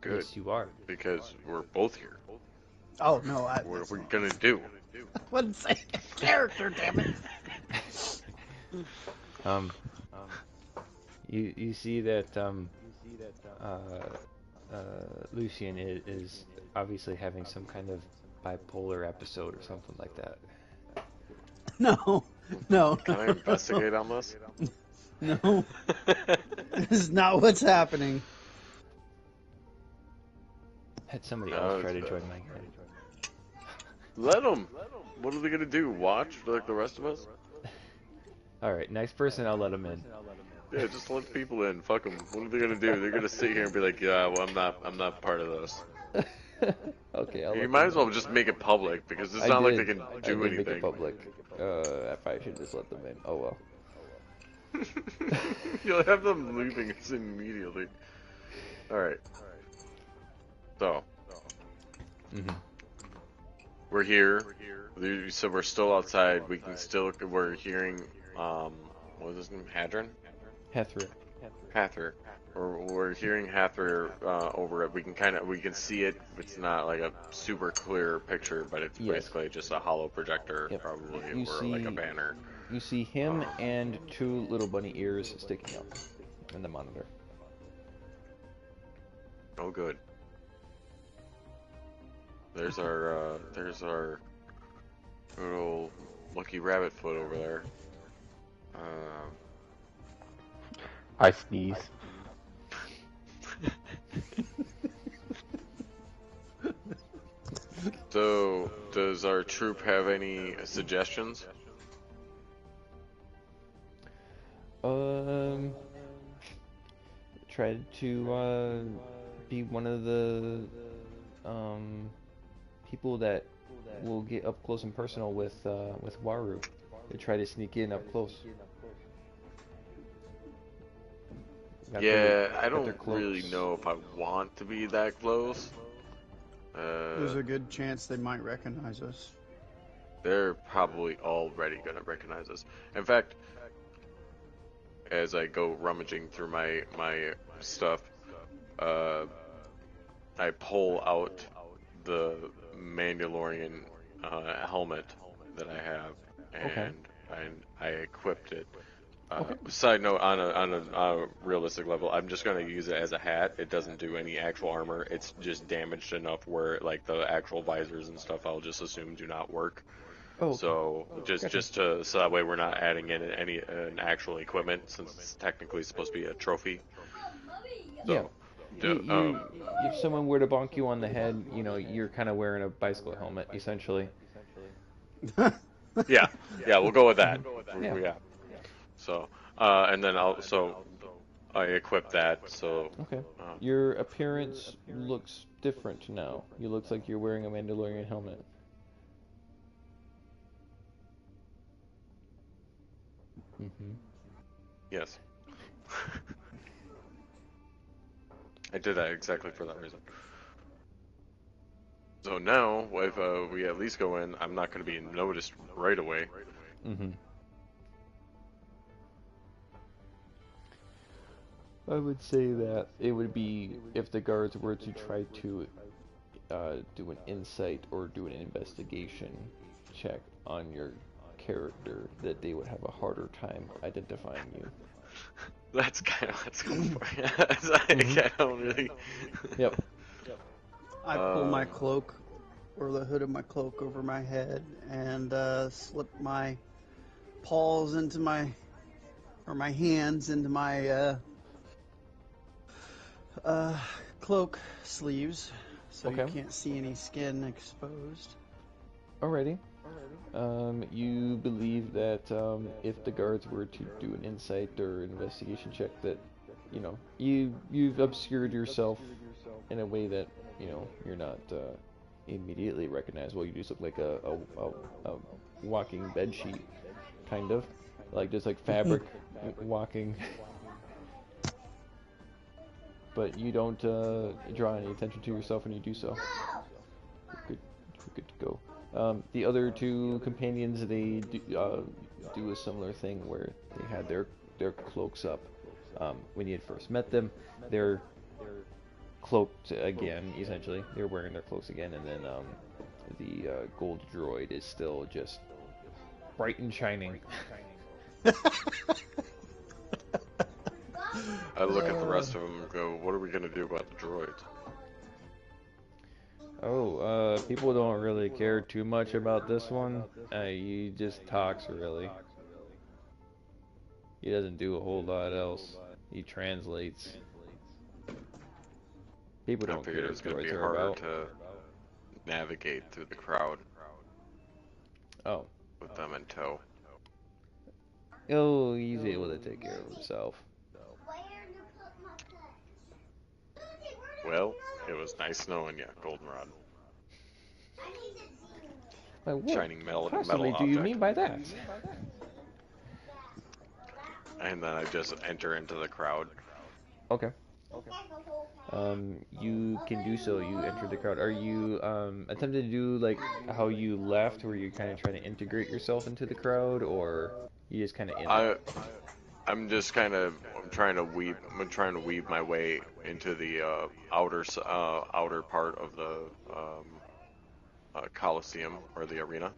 Good. Yes, you are. Because we're both here. Oh no! What are we gonna do? Wouldn't say character, damn it. You see that Lucian is obviously having some kind of bipolar episode or something like that. No. Can I investigate on this? No. This is not what's happening. Had somebody else try to join my game. Let them. What are they gonna do? Watch like the rest of us? All right, next person, I'll let him in. Yeah, just let people in. Fuck them. What are they gonna do? They're gonna sit here and be like, yeah, well, I'm not part of this. Okay, You might as well just make it public because it's not like they can do Make it anything. public. I should just let them in. Oh well. You'll have them leaving us immediately. Alright. So. We're here. So we're still outside. We can still. We're hearing. What was his name? Hadron? Hather. We're hearing Hather over it. We can see it. It's not like a super clear picture, but it's basically just a hollow projector, probably, or like a banner. You see him and two little bunny ears sticking up in the monitor. Oh, good. There's our little lucky rabbit foot over there. I sneeze. So, does our troop have any suggestions? Tried to be one of the people that will get up close and personal with Waru. They try to sneak in up close. I don't really know if I want to be that close. There's a good chance they might recognize us. They're probably already gonna recognize us. In fact, as I go rummaging through my stuff, I pull out the Mandalorian helmet that I have, and I equipped it. Side note, on a realistic level, I'm just gonna use it as a hat. It doesn't do any actual armor. It's just damaged enough where like the actual visors and stuff, I'll just assume do not work. So so that way we're not adding in an actual equipment, since it's technically supposed to be a trophy. So, if someone were to bonk you on the head, you're kind of wearing a bicycle helmet, essentially. Yeah, we'll go with that. Yeah. So, and then I equip that. So. Okay. Your appearance looks different now. You look like you're wearing a Mandalorian helmet. Yes. I did that exactly for that reason. So now, if we at least go in, I'm not going to be noticed right away. I would say that it would be if the guards were to try to do an insight or do an investigation check on your character, that they would have a harder time identifying you. That's kind of what's going for. I don't really. Yep. I pull my cloak, or the hood of my cloak, over my head and slip my paws into my hands into my cloak sleeves, so you can't see any skin exposed. Alrighty. You believe that if the guards were to do an insight or investigation check, that you've obscured yourself in a way that you're not immediately recognizable. You just look like a walking bed sheet, kind of like just like fabric walking. But you don't draw any attention to yourself when you do so. We're good to go. The other two companions, they do a similar thing where they had their cloaks up. When you had first met them, they're cloaked again, essentially. They're wearing their cloaks again, and then the gold droid is still just bright and shining. I look at the rest of them and go, what are we going to do about the droids? People don't really care too much about this one. He just talks, really. He doesn't do a whole lot else. He translates. People don't care what droids are about. To navigate through the crowd. Oh. With them in tow. Oh, he's able to take care of himself. Well, it was nice knowing you, Goldenrod. Like, what shining metal possibly do you object. mean by that? And then I just enter into the crowd. Okay. You can do so. You enter the crowd. Are you attempting to do like how you left, where you kind of trying to integrate yourself into the crowd, or you just kind of in I it? I'm just kind of I'm trying to weave my way into the outer part of the Coliseum or the arena,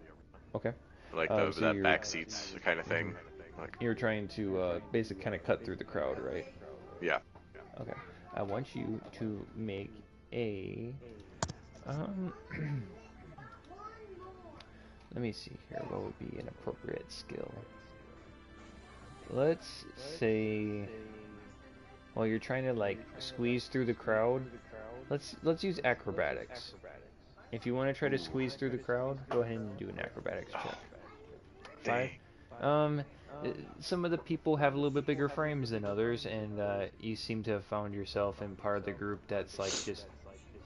Okay. like So that back seats kind of mhm. thing. Like, You're trying to basically kind of cut through the crowd, right? yeah. Okay. I want you to make a um. Let me see here. What would be an appropriate skill? Let's say, while you're trying to like squeeze through the crowd, let's use acrobatics. If you want to try to squeeze through the crowd, go ahead and do an acrobatics check. 5. Dang. Um, some of the people have a little bit bigger frames than others, and you seem to have found yourself in part of the group that's like just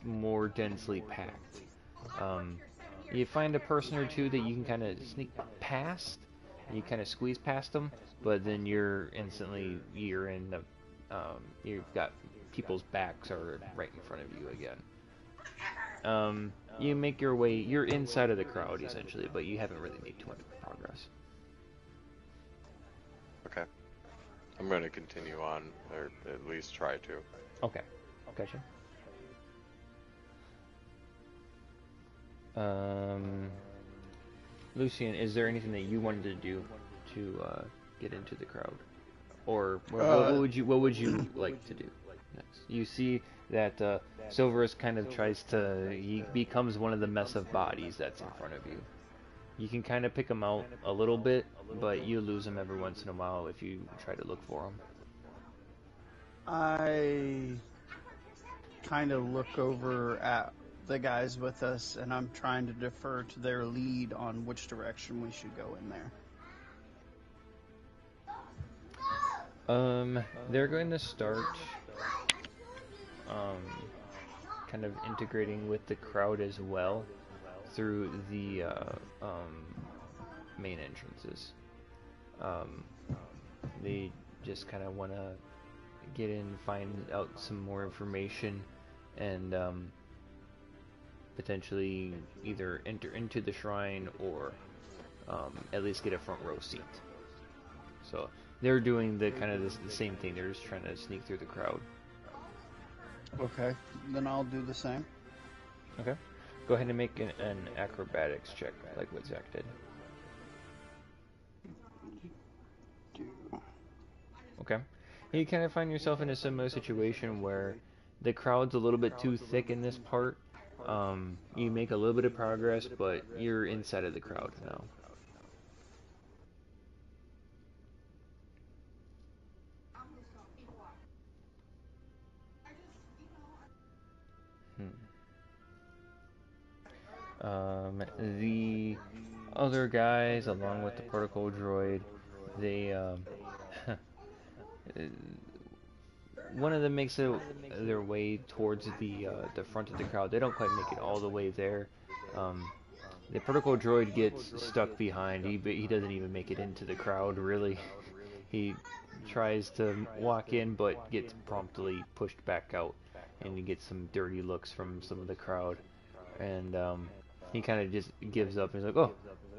more densely packed. Um, you find a person or two that you can kind of sneak past, and you kind of squeeze past them, but then you're in the you've got people's backs are right in front of you again. You make your way, you're inside of the crowd essentially, but you haven't really made too much progress. Okay. I'm going to continue on, or at least try to. Okay, gotcha. Lucian, is there anything that you wanted to do to get into the crowd, or what would you like to do next? You see that Silverus kind of he becomes one of the mess of bodies that's in front of you. You can kind of pick him out a little bit, but you lose him every once in a while if you try to look for him. I kind of look over at the guys with us, and I'm trying to defer to their lead on which direction we should go in there. They're going to start kind of integrating with the crowd as well through the main entrances. They just kind of want to get in, find out some more information, and potentially either enter into the shrine or at least get a front row seat. So they're doing the kind of the same thing. They're just trying to sneak through the crowd. Okay, then I'll do the same. Okay. Go ahead and make an acrobatics check, like what Zach did. Okay. You kind of find yourself in a similar situation where the crowd's a little bit too thick in this part. You make a little bit of progress, but you're inside of the crowd now. The other guys, along with the protocol droid, they one of them makes their way towards the front of the crowd. They don't quite make it all the way there. The protocol droid gets stuck behind. He doesn't even make it into the crowd, really. He tries to walk in, but gets promptly pushed back out, and he gets some dirty looks from some of the crowd. And he kind of just gives up. He's like, "Oh,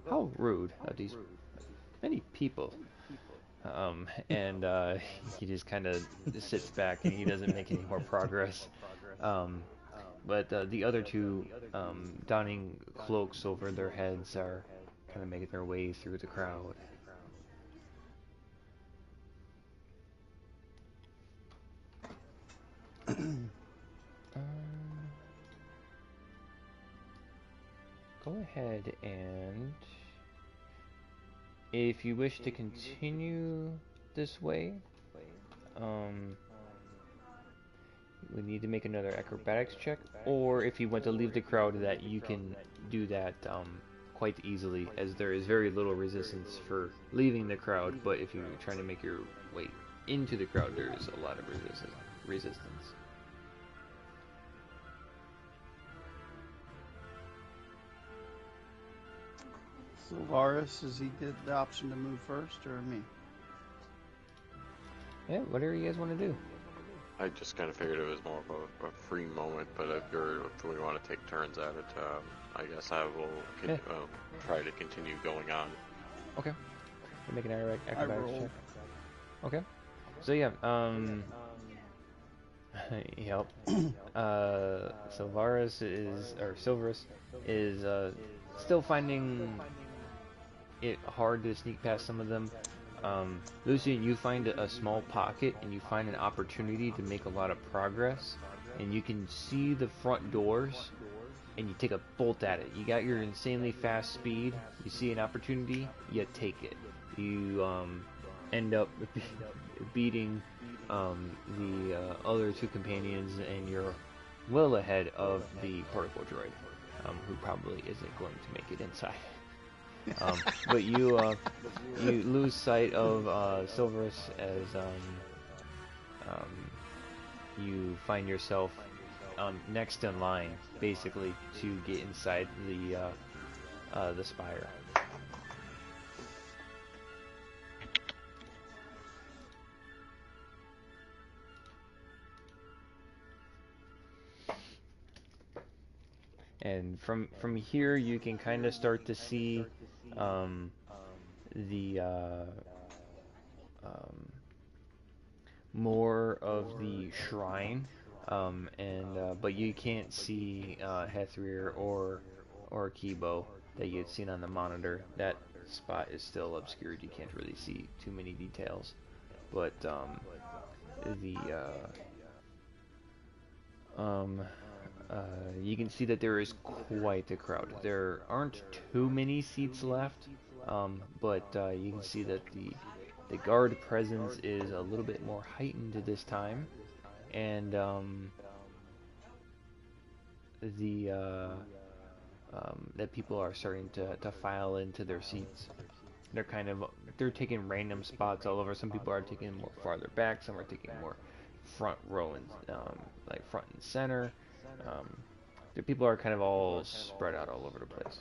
how rude of these many people." And he just kind of sits back and he doesn't make any more progress. But the other two, donning cloaks over their heads, are kind of making their way through the crowd. Go ahead and, if you wish to continue this way, we need to make another acrobatics check, or if you want to leave the crowd, that you can do that quite easily, as there is very little resistance for leaving the crowd, but if you're trying to make your way into the crowd, there is a lot of resistance. Sylvaris, does he get the option to move first or me? Yeah, whatever you guys want to do. I just kind of figured it was more of a free moment, but if we want to take turns at it, I guess I will try to continue going on. Okay. You make an acrobatics rolled. check. Okay. So yeah, yep. Silverus is still finding it hard to sneak past some of them. Lucian, you find a small pocket and you find an opportunity to make a lot of progress, and you can see the front doors, and you take a bolt at it. You got your insanely fast speed. You see an opportunity, you take it. You end up beating the other two companions, and you're well ahead of the particle droid, who probably isn't going to make it inside. But you lose sight of Silverus as you find yourself next in line, basically, to get inside the spire. And from here, you can kind of start to see the more of the shrine, but you can't see Hethrir or Kibo that you had seen on the monitor. That spot is still obscured. You can't really see too many details, but you can see that there is quite a crowd. There aren't too many seats left, but you can see that the guard presence is a little bit more heightened this time, and that people are starting to file into their seats. They're taking random spots all over. Some people are taking more farther back. Some are taking more front row and like front and center. The people are kind of all spread out all over the place.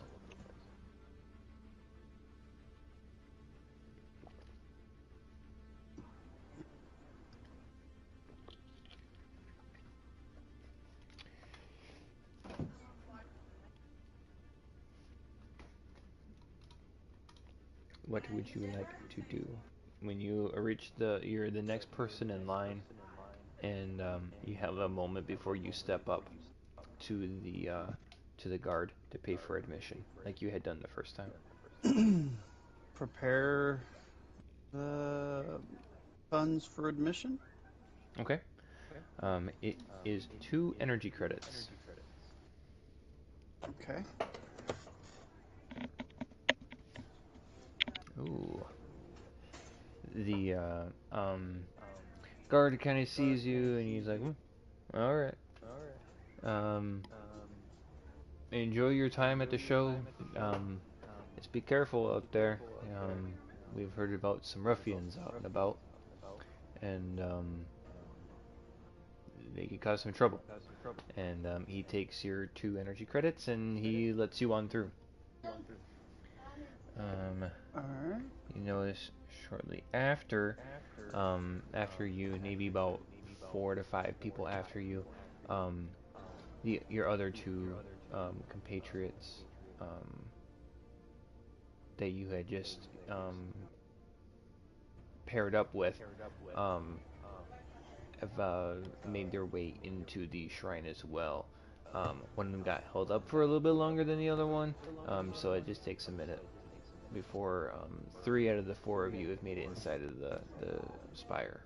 What would you like to do when you reach you're the next person in line, and you have a moment before you step up to the guard to pay for admission, like you had done the first time? Prepare the funds for admission. Okay. It is 2 energy credits. Okay. Ooh. The guard kind of sees you, and he's like, "All right. Enjoy your time at the show. Just be careful out there. We've heard about some ruffians out and about, and they could cause some trouble." And he takes your 2 energy credits, and he lets you on through. Alright. You notice shortly after, after you, maybe about 4 to 5 people after you, your other 2 compatriots that you had just paired up with have made their way into the shrine as well. One of them got held up for a little bit longer than the other one, so it just takes a minute before 3 out of the 4 of you have made it inside of the spire.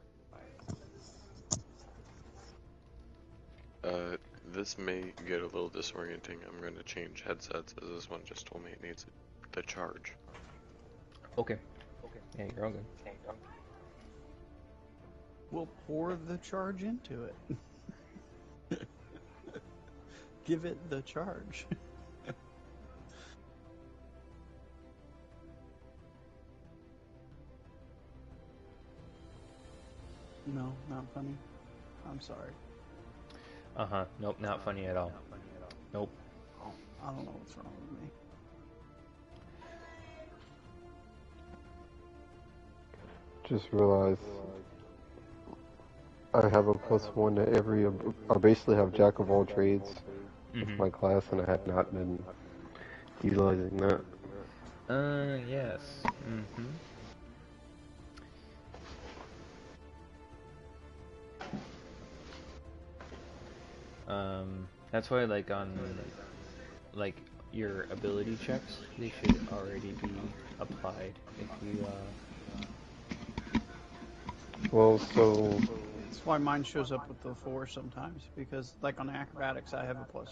This may get a little disorienting. I'm going to change headsets, as this one just told me it needs the charge. Okay. Yeah, you're all good. We'll pour the charge into it. Give it the charge. No, not funny. I'm sorry. Nope, not funny at all. Nope. I don't know what's wrong with me. Just realized I have a +1 to every. I basically have jack of all trades with my class, and I have not been utilizing that. Yes. That's why, like, on, like, your ability checks, they should already be applied if you, Well, so That's why mine shows up with the 4 sometimes, because like on acrobatics I have a +4.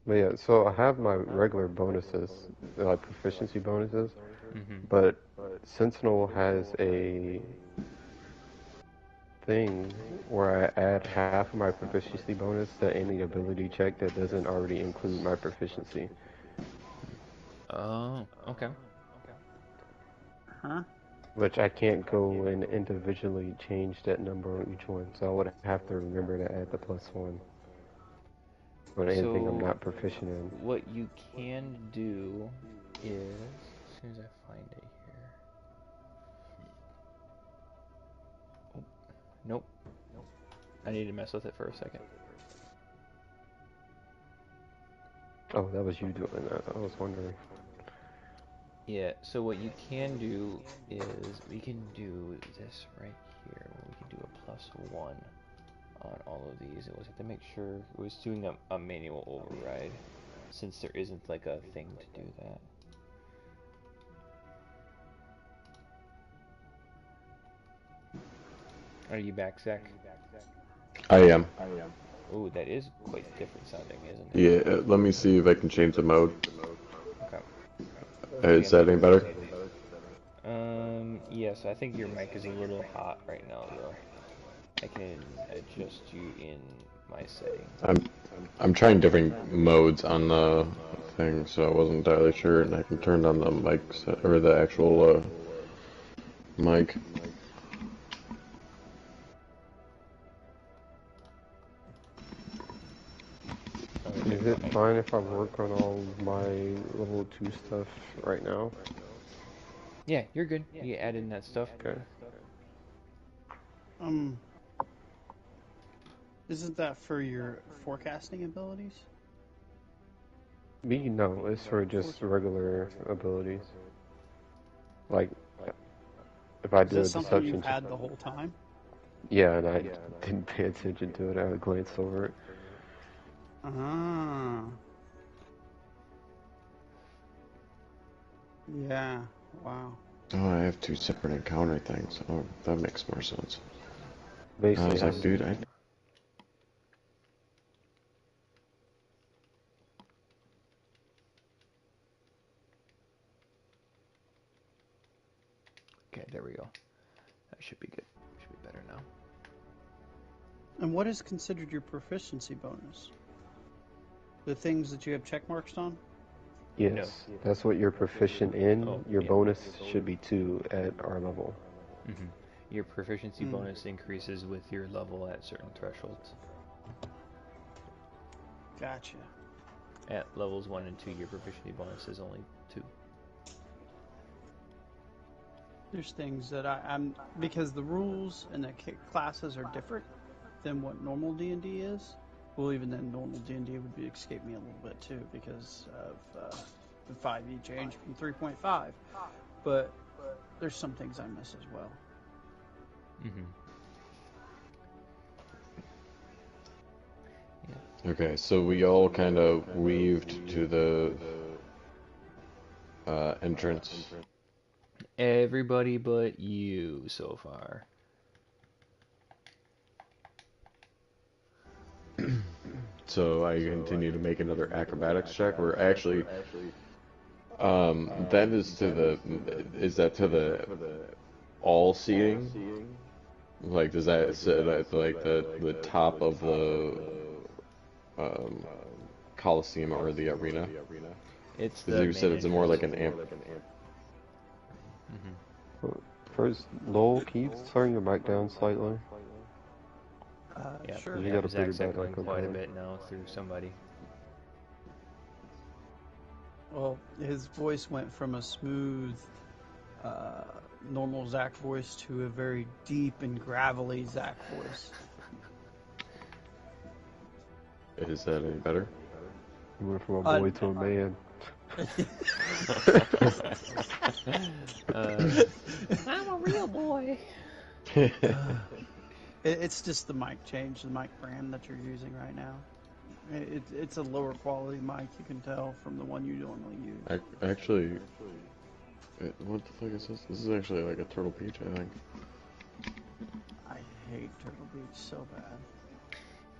but yeah, so I have my regular bonuses, like proficiency bonuses, Mm-hmm. but Sentinel has a thing where I add half of my proficiency bonus to any ability check that doesn't already include my proficiency. Oh, okay. Huh? Which I can't go and individually change that number on each one, so I would have to remember to add the +1 on anything I'm So, not proficient in. what you can do is, as soon as I find it here. Oh, nope. I need to mess with it for a second. Oh, that was you doing that. I was wondering. Yeah, so what you can do is, we can do this right here, where we can do a +1 on all of these. It was have to make sure it was doing a manual override, since there isn't like a thing to do that. Are you back, Zach? I am. Ooh, that is quite different sounding, isn't Yeah, it? let me see if I can change the mode. Okay. Is that any better? Yes, I think your mic is a little hot right now, though. I can adjust you in my settings. I'm trying different modes on the thing, so I wasn't entirely sure, and I can turn on the mic or the actual mic. Is it fine if I work on all my level 2 stuff right now? Yeah, you're good. You add in that stuff. Okay. Isn't that for your forecasting abilities? Me, no, it's for just regular abilities. Like, if I Is do that a something deception you've check. had the whole time? Yeah, and I didn't pay attention to it. I glanced over it. Ah. Yeah. Wow. Oh, I have 2 separate encounter things. Oh, that makes more sense. I Basically, was like, dude, I... Okay, there we go. That should be good. Should be better now. And what is considered your proficiency bonus? The things that you have check marks on? yes, that's what you're proficient in. Oh, Your yeah. bonus should be 2 at our level. Your proficiency bonus increases with your level at certain thresholds. Gotcha. At levels 1 and 2, your proficiency bonus is only 2. There's things that I'm because the rules and the classes are different than what normal D&D is. Well, even then, normal D&D would escape me a little bit too because of the 5e change from 3.5. But there's some things I miss as well. Yeah. Okay, so we all kind of weaved to the entrance. Everybody but you so far. So I continue to make another acrobatics check, or actually, that is to the, is that to the all seating? Like, does that sit at like the top of the Coliseum or the arena? It's Because the you main said it's more like entrance. an amp. First, Lowell, can you turn your mic down slightly? Yeah, Sure. You got a pretty Zach's bad echoing echo quite a going. bit now through somebody. Well, his voice went from a smooth normal Zach voice to a very deep and gravelly Zach voice. Is that any better? You went from a boy to a man. I'm a real boy. It's just the mic change, the mic brand that you're using right now. It's a lower quality mic, you can tell from the one you normally use. Actually, what the fuck is this? This is actually like a Turtle Beach, I think. I hate Turtle Beach so bad.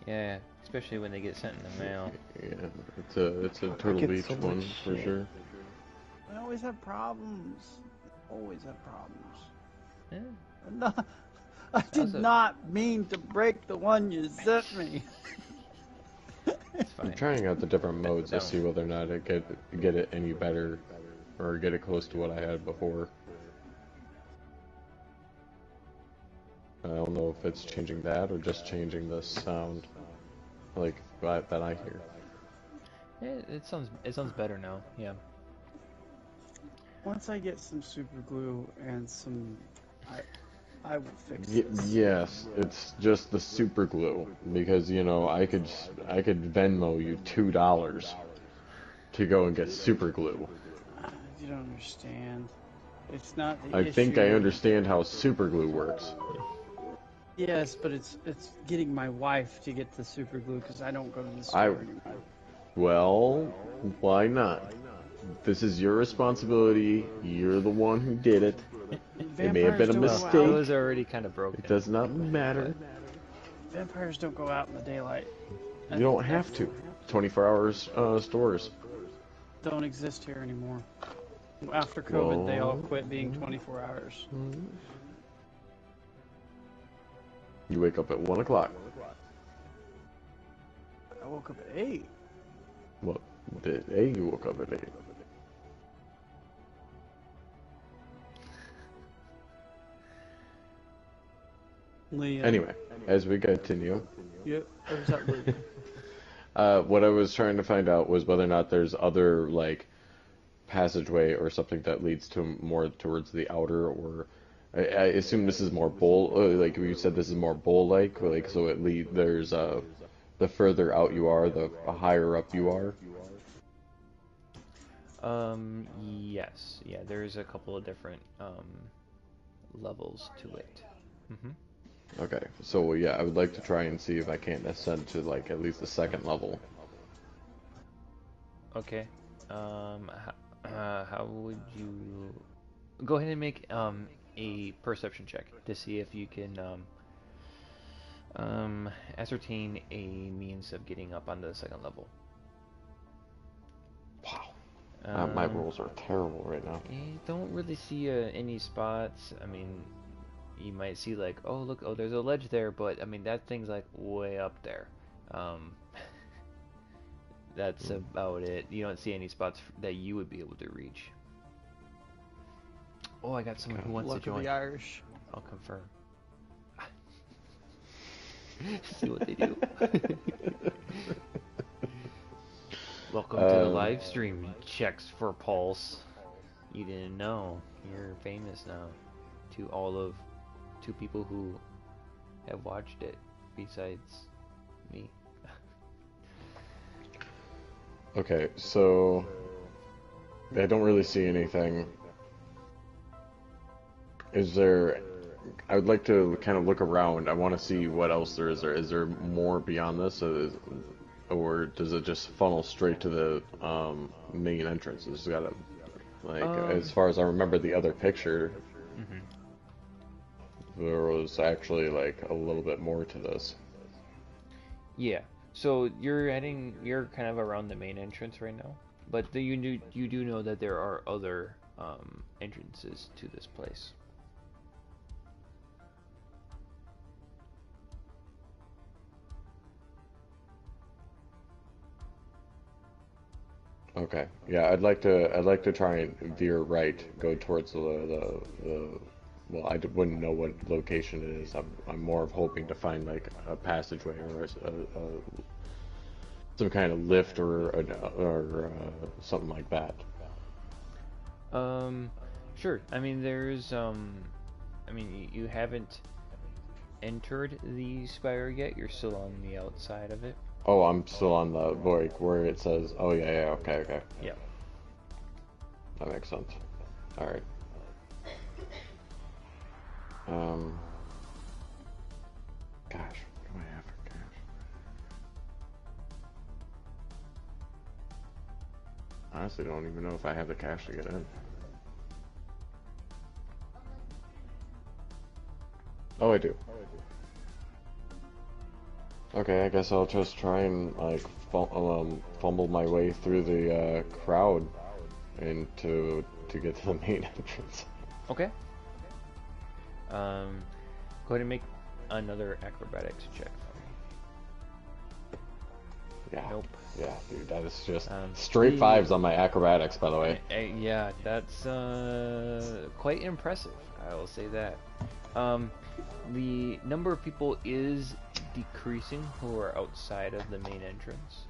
Yeah, especially when they get sent in the mail. Yeah, it's a Turtle get Beach so much one for shit. sure. I always have problems. Always have problems. Yeah. No, I did Also- not mean to break the one you sent me. It's fine. I'm trying out the different modes to No. see whether or not I get it any better, or get it close to what I had before. I don't know if it's changing that or just changing the sound, like that I hear. It sounds better now. Yeah. Once I get some super glue and some, I will fix this. Yes, it's just the super glue, because you know I could Venmo you $2 to go and get super glue. You don't understand. It's not the I issue. think I understand how super glue works. Yes, but it's getting my wife to get the super glue because I don't go to the I- store anymore. Well, why not? This is your responsibility. You're the one who did it. It may have been a Vampires don't go mistake. It out. was already kind of broken. It does not matter. Vampires don't go out in the daylight. You don't have to. 24 hours stores. Don't exist here anymore. After COVID, they all Well- quit being 24 hours. You wake up at 1 o'clock. I woke up at 8. Well, you woke up at 8. Liam. Anyway, as we continue, Yep. Or is that Luke? what I was trying to find out was whether or not there's other, like, passageway or something that leads to more towards the outer, or I assume this is more bowl, like you said, this is more bowl-like, so there's the further out you are, the higher up you are. Yes. Yeah, there's a couple of different levels to it. Okay, so yeah, I would like to try and see if I can't ascend to like at least the second level. Okay. How would you go ahead and make a perception check to see if you can ascertain a means of getting up onto the second level. Wow. My rolls are terrible right now. You don't really see any spots. I mean, you might see like, oh look, oh there's a ledge there, but I mean that thing's like way up there. That's about it. You don't see any spots that you would be able to reach. Oh, I got someone who wants Luck to of join. the Irish. I'll confirm. See what they do. Welcome to the live stream. Checks for pulse. You didn't know. You're famous now. To all of 2 people who have watched it, besides me. Okay, so I don't really see anything. Is there? I would like to kind of look around. I want to see what else there is. Is there more beyond this, or does it just funnel straight to the main entrance? It's got a as far as I remember the other picture, there was actually like a little bit more to this. Yeah. So you're kind of around the main entrance right now, but you do know that there are other entrances to this place. Okay. Yeah, I'd like to try and veer right, go towards the well, wouldn't know what location it is. I'm more of hoping to find like a passageway or some kind of lift or something like that. Sure. I mean, there's I mean, you haven't entered the spire yet. You're still on the outside of it. Oh, I'm still on the like where it says. Oh yeah, yeah. Okay, okay. Yeah. That makes sense. All right. Gosh, what do I have for cash? Honestly, don't even know if I have the cash to get in. Oh, I do. Okay, I guess I'll just try and like fumble my way through the crowd and to get to the main entrance. Okay. Go ahead and make another acrobatics check for me. Yeah. Nope. Yeah, dude, that is just straight fives on my acrobatics, by the way. Yeah, that's quite impressive. I will say that. The number of people is decreasing who are outside of the main entrance.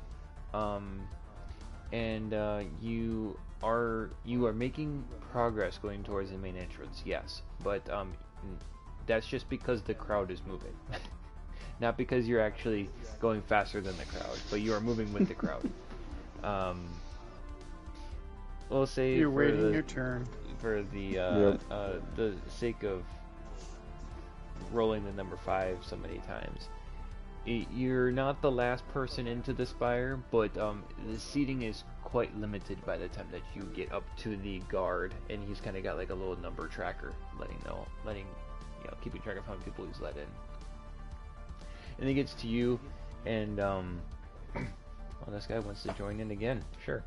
And you are making progress going towards the main entrance, yes, but that's just because the crowd is moving. Not because you're actually going faster than the crowd, but you are moving with the crowd. We'll say you're waiting your turn for the sake of rolling the number 5 so many times. You're not the last person into the spire, but the seating is quite limited by the time that you get up to the guard, and he's kind of got like a little number tracker, keeping track of how many people he's let in. And he gets to you, and well, this guy wants to join in again. Sure.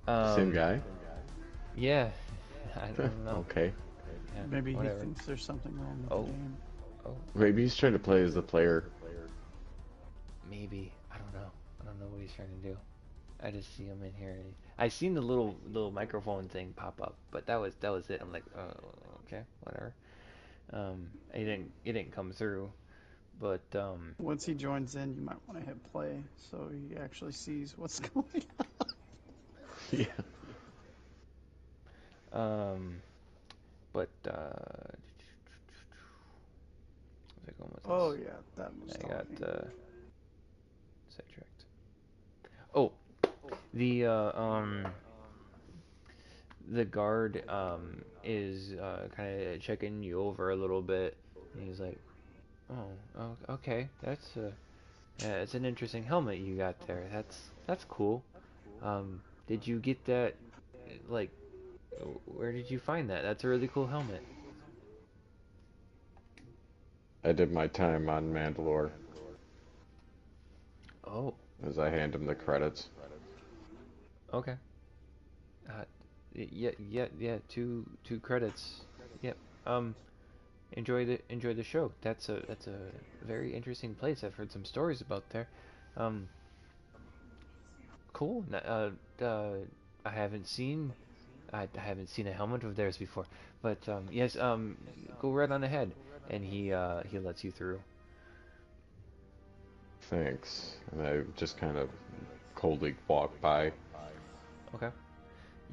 Same guy? Yeah. I don't know. Okay. Yeah, maybe whatever. he thinks there's something wrong with the game. Oh. Maybe he's trying to play as the player. Maybe. I don't know. I don't know what he's trying to do. I just see him in here. I seen the little microphone thing pop up, but that was it. I'm like, okay, whatever. It didn't come through, but Once he joins in, you might want to hit play so he actually sees what's going on. Yeah. But oh yeah, that was. I got sidetracked. Oh, the guard is kind of checking you over a little bit. And he's like, "Oh, okay, yeah, it's an interesting helmet you got there. That's cool. Did you get that? Like, where did you find that? That's a really cool helmet." I did my time on Mandalore. Oh, As I hand him the credits. okay. Yeah. Two credits. Yep. Enjoy the show. That's a very interesting place. I've heard some stories about there. Cool. I haven't seen a helmet of theirs before, but yes. Go right on ahead, and he lets you through. Thanks. And I just kind of coldly walk by. Okay.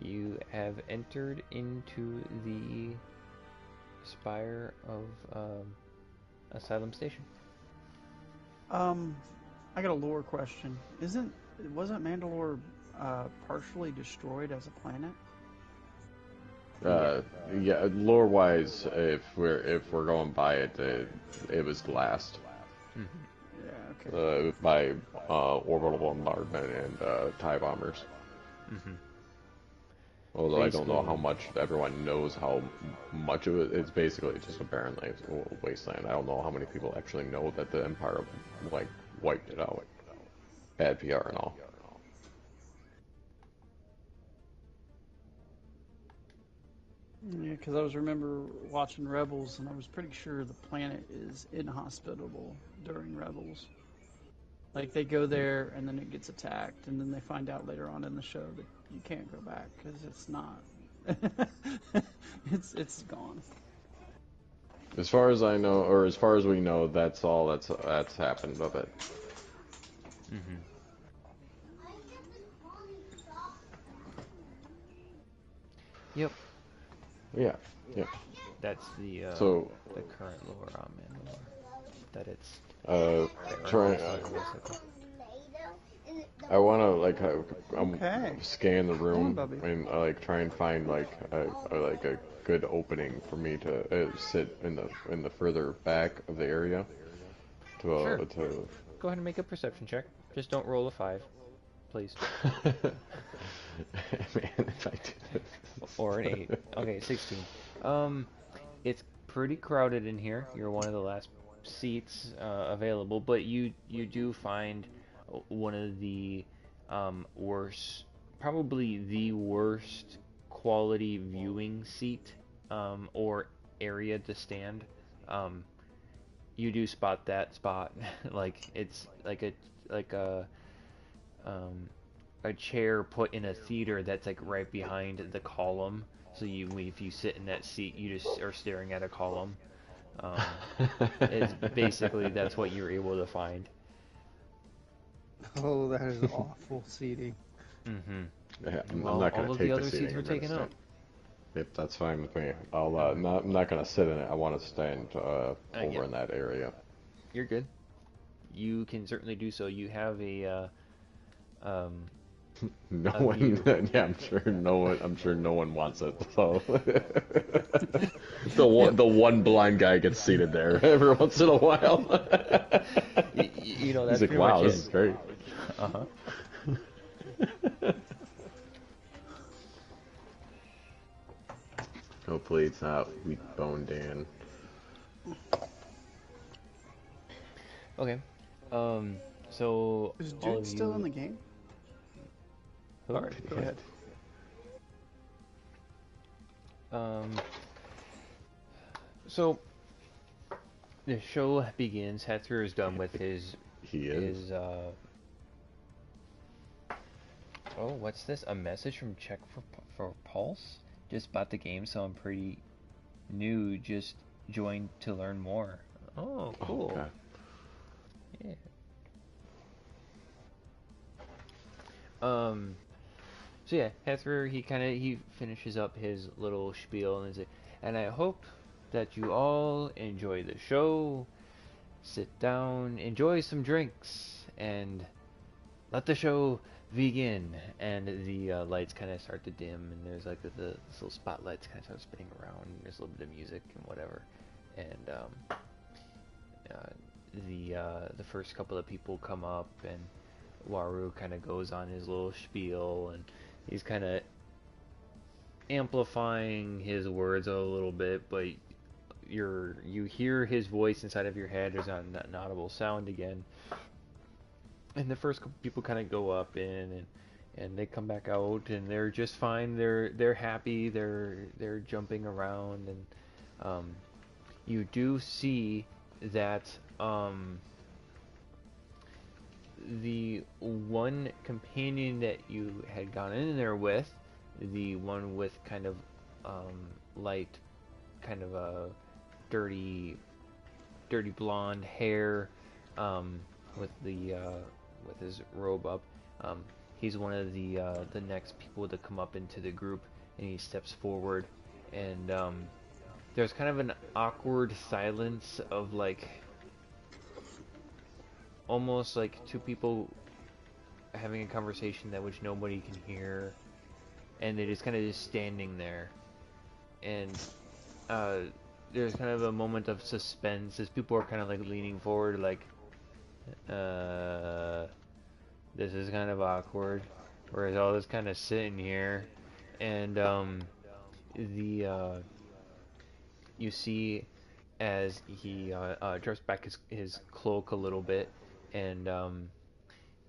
You have entered into the spire of Asylum Station. I got a lore question. Wasn't Mandalore partially destroyed as a planet? Yeah, lore-wise, if we're going by it, it was glassed. Mm-hmm. Yeah. Okay. By orbital bombardment and TIE bombers. Mm-hmm. Although I don't know how much everyone knows how much of it. It's basically just a barren wasteland. I don't know how many people actually know that the Empire like wiped it out. Bad PR and all. Yeah, because I remember watching Rebels, and I was pretty sure the planet is inhospitable during Rebels. Like, they go there, and then it gets attacked, and then they find out later on in the show that you can't go back, because it's not. it's gone. As far as I know, or as far as we know, that's all that's happened with it. Mm-hmm. Yep. Yeah, yeah. That's So, the current lore in the lore. That it's uh, barren try. wasteland, basically. I want to like I'm Okay. scan the Come on, room Bubby. and like try and find like a good opening for me to sit in the further back of the area Sure. to. Go ahead and make a perception check. Just don't roll a 5, please. Man, if I do this. Or an 8. Okay, 16. Um, it's pretty crowded in here. You're one of the last seats available, but you do find one of the worst, probably the worst quality viewing seat or area to stand. Um, you do spot that spot, like it's like um, a chair put in a theater that's like right behind the column. So if you sit in that seat, you just are staring at a column. Um, it's basically that's what you're able to find. Oh, that is awful seating. Mm-hmm. Yeah, I'm Well, not gonna all of the take the other seats seating. were I'm gonna taken stand. up. Yep, that's fine with me. I'll Mm-hmm. not I'm not gonna sit in it. I want to stand Yeah, over in that area. you're good. You can certainly do so. You have um, No a one, view. yeah, I'm sure no one wants it. So Yeah. the one blind guy gets seated there every once in a while. He's That's like, pretty much wow, this it. is great. Uh-huh. Hopefully it's not Weak Bone Dan. Okay. Um, so Is all Dude of still in you, the game? who? Sorry, go ahead. Um, so the show begins. Hetzer is done with He is. his oh, what's this? A message from Check for Pulse? Just bought the game, so I'm pretty new. Just joined to learn more. Oh, Oh, cool. okay. Yeah. Um. So yeah, Hetzer he finishes up his little spiel and is and I hope that you all enjoy the show. Sit down, enjoy some drinks, and let the show begin. And the lights kind of start to dim, and there's like this little spotlights kind of start spinning around. And there's a little bit of music and whatever, and the first couple of people come up, and Waru kind of goes on his little spiel, and he's kind of amplifying his words a little bit, but you hear his voice inside of your head. There's not an audible sound again, and the first couple people kind of go up and they come back out, and they're just fine. They're happy. They're jumping around, and you do see that the one companion that you had gone in there with, the one with kind of light, kind of a dirty blonde hair, with with his robe up. Um, he's one of the next people to come up into the group, and he steps forward, and there's kind of an awkward silence of like almost like two people having a conversation that which nobody can hear, and they're just kind of just standing there, and uh, there's kind of a moment of suspense as people are kind of like leaning forward, like, uh, this is kind of awkward, whereas all this kind of sitting here, and the you see as he drops back his cloak a little bit, and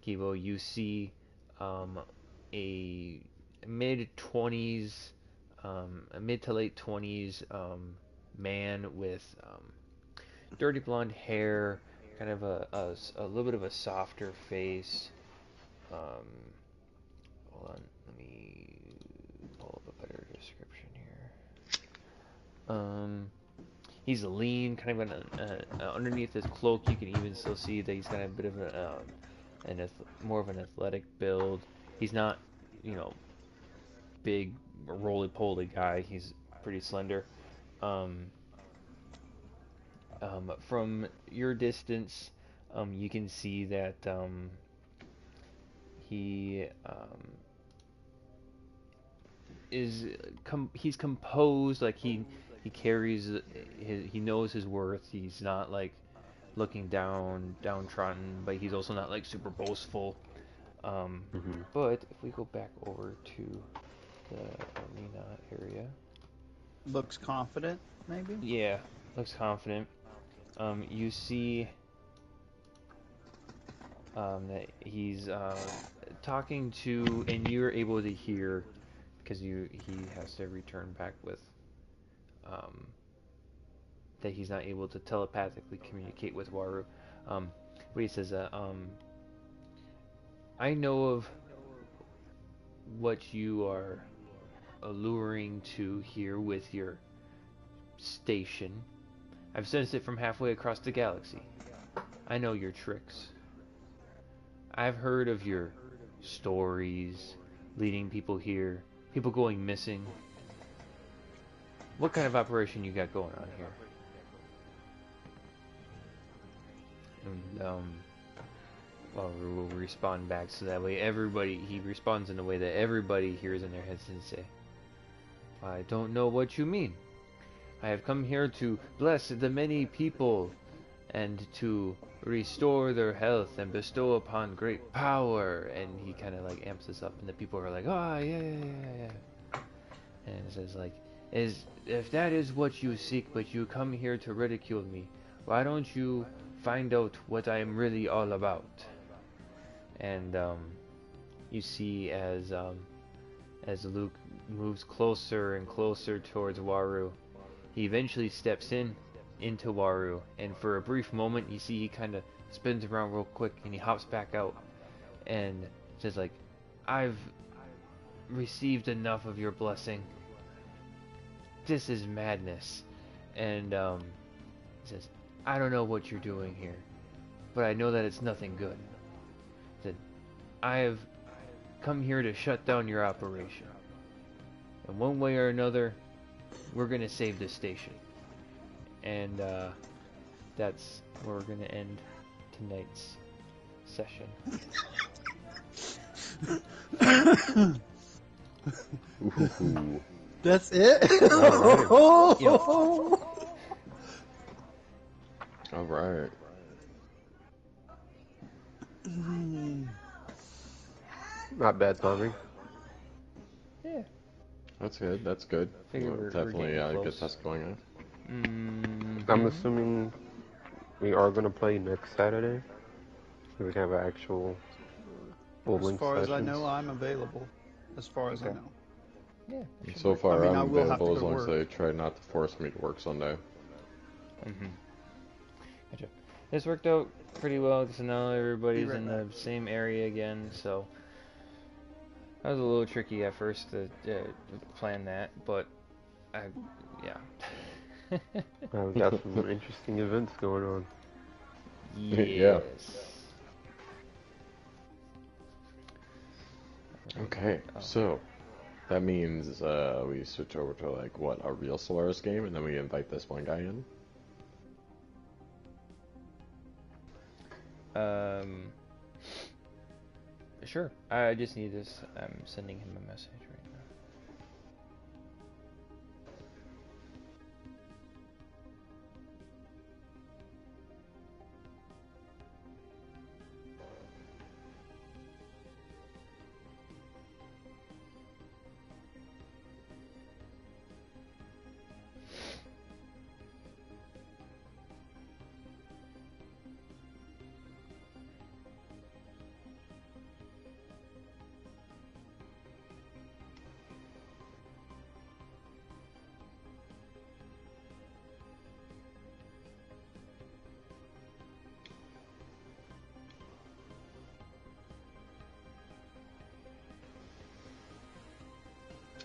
Kibo, you see um, a mid 20s, a mid to late 20s man with dirty blonde hair, kind of a little bit of a softer face. Um, Hold on, let me pull up a better description here. He's lean, kind of underneath his cloak. You can even still see that he's got a bit of more of an athletic build. He's not, you know, big roly poly guy. He's pretty slender. Um, from your distance, you can see that he he's composed, like he carries he knows his worth. He's not like looking downtrodden, but he's also not like super boastful. Um, Hmm. but if we go back over to the arena area, Looks confident, maybe? yeah, looks confident. You see that he's talking to, and you're able to hear because he has to return back with um, that he's not able to telepathically communicate with Waru. But he says, I know of what you are alluring to here with your station. I've sensed it from halfway across the galaxy. I know your tricks. I've heard of your stories leading people here, people going missing. What kind of operation you got going on here? And Waru will respond back so that way he responds in a way that everybody hears in their heads and say, I don't know what you mean. I have come here to bless the many people and to restore their health and bestow upon great power. And he kind of like amps this up, and the people are like, oh, yeah. And it says like, if that is what you seek, but you come here to ridicule me, why don't you find out what I am really all about? And you see as Luke moves closer and closer towards Waru, he eventually steps into Waru, and for a brief moment you see he kind of spins around real quick and he hops back out and says like, I've received enough of your blessing. This is madness. And he says, I don't know what you're doing here, but I know that it's nothing good. He said, I have come here to shut down your operation. And one way or another, we're going to save this station. And that's where we're going to end tonight's session. Ooh. That's it? All right. Not bad timing. Yeah. That's good. That's good. Figure we're Definitely getting get close. this going on. I'm assuming we are going to play next Saturday. So we can have an actual full As length far as I sessions. know, I'm available. As far as I Okay. know. Yeah. So far, I mean, I I'm will have to available go as to long as work. they try not to force me to work Sunday. Gotcha. This worked out pretty well because now everybody's right in back. the same area again, so that was a little tricky at first to plan that, but yeah. We got some interesting events going on. Yeah. Yes. Okay, so that means we switch over to like what, a real Solaris game, and then we invite this one guy in. Sure. I just need this. I'm sending him a message right now.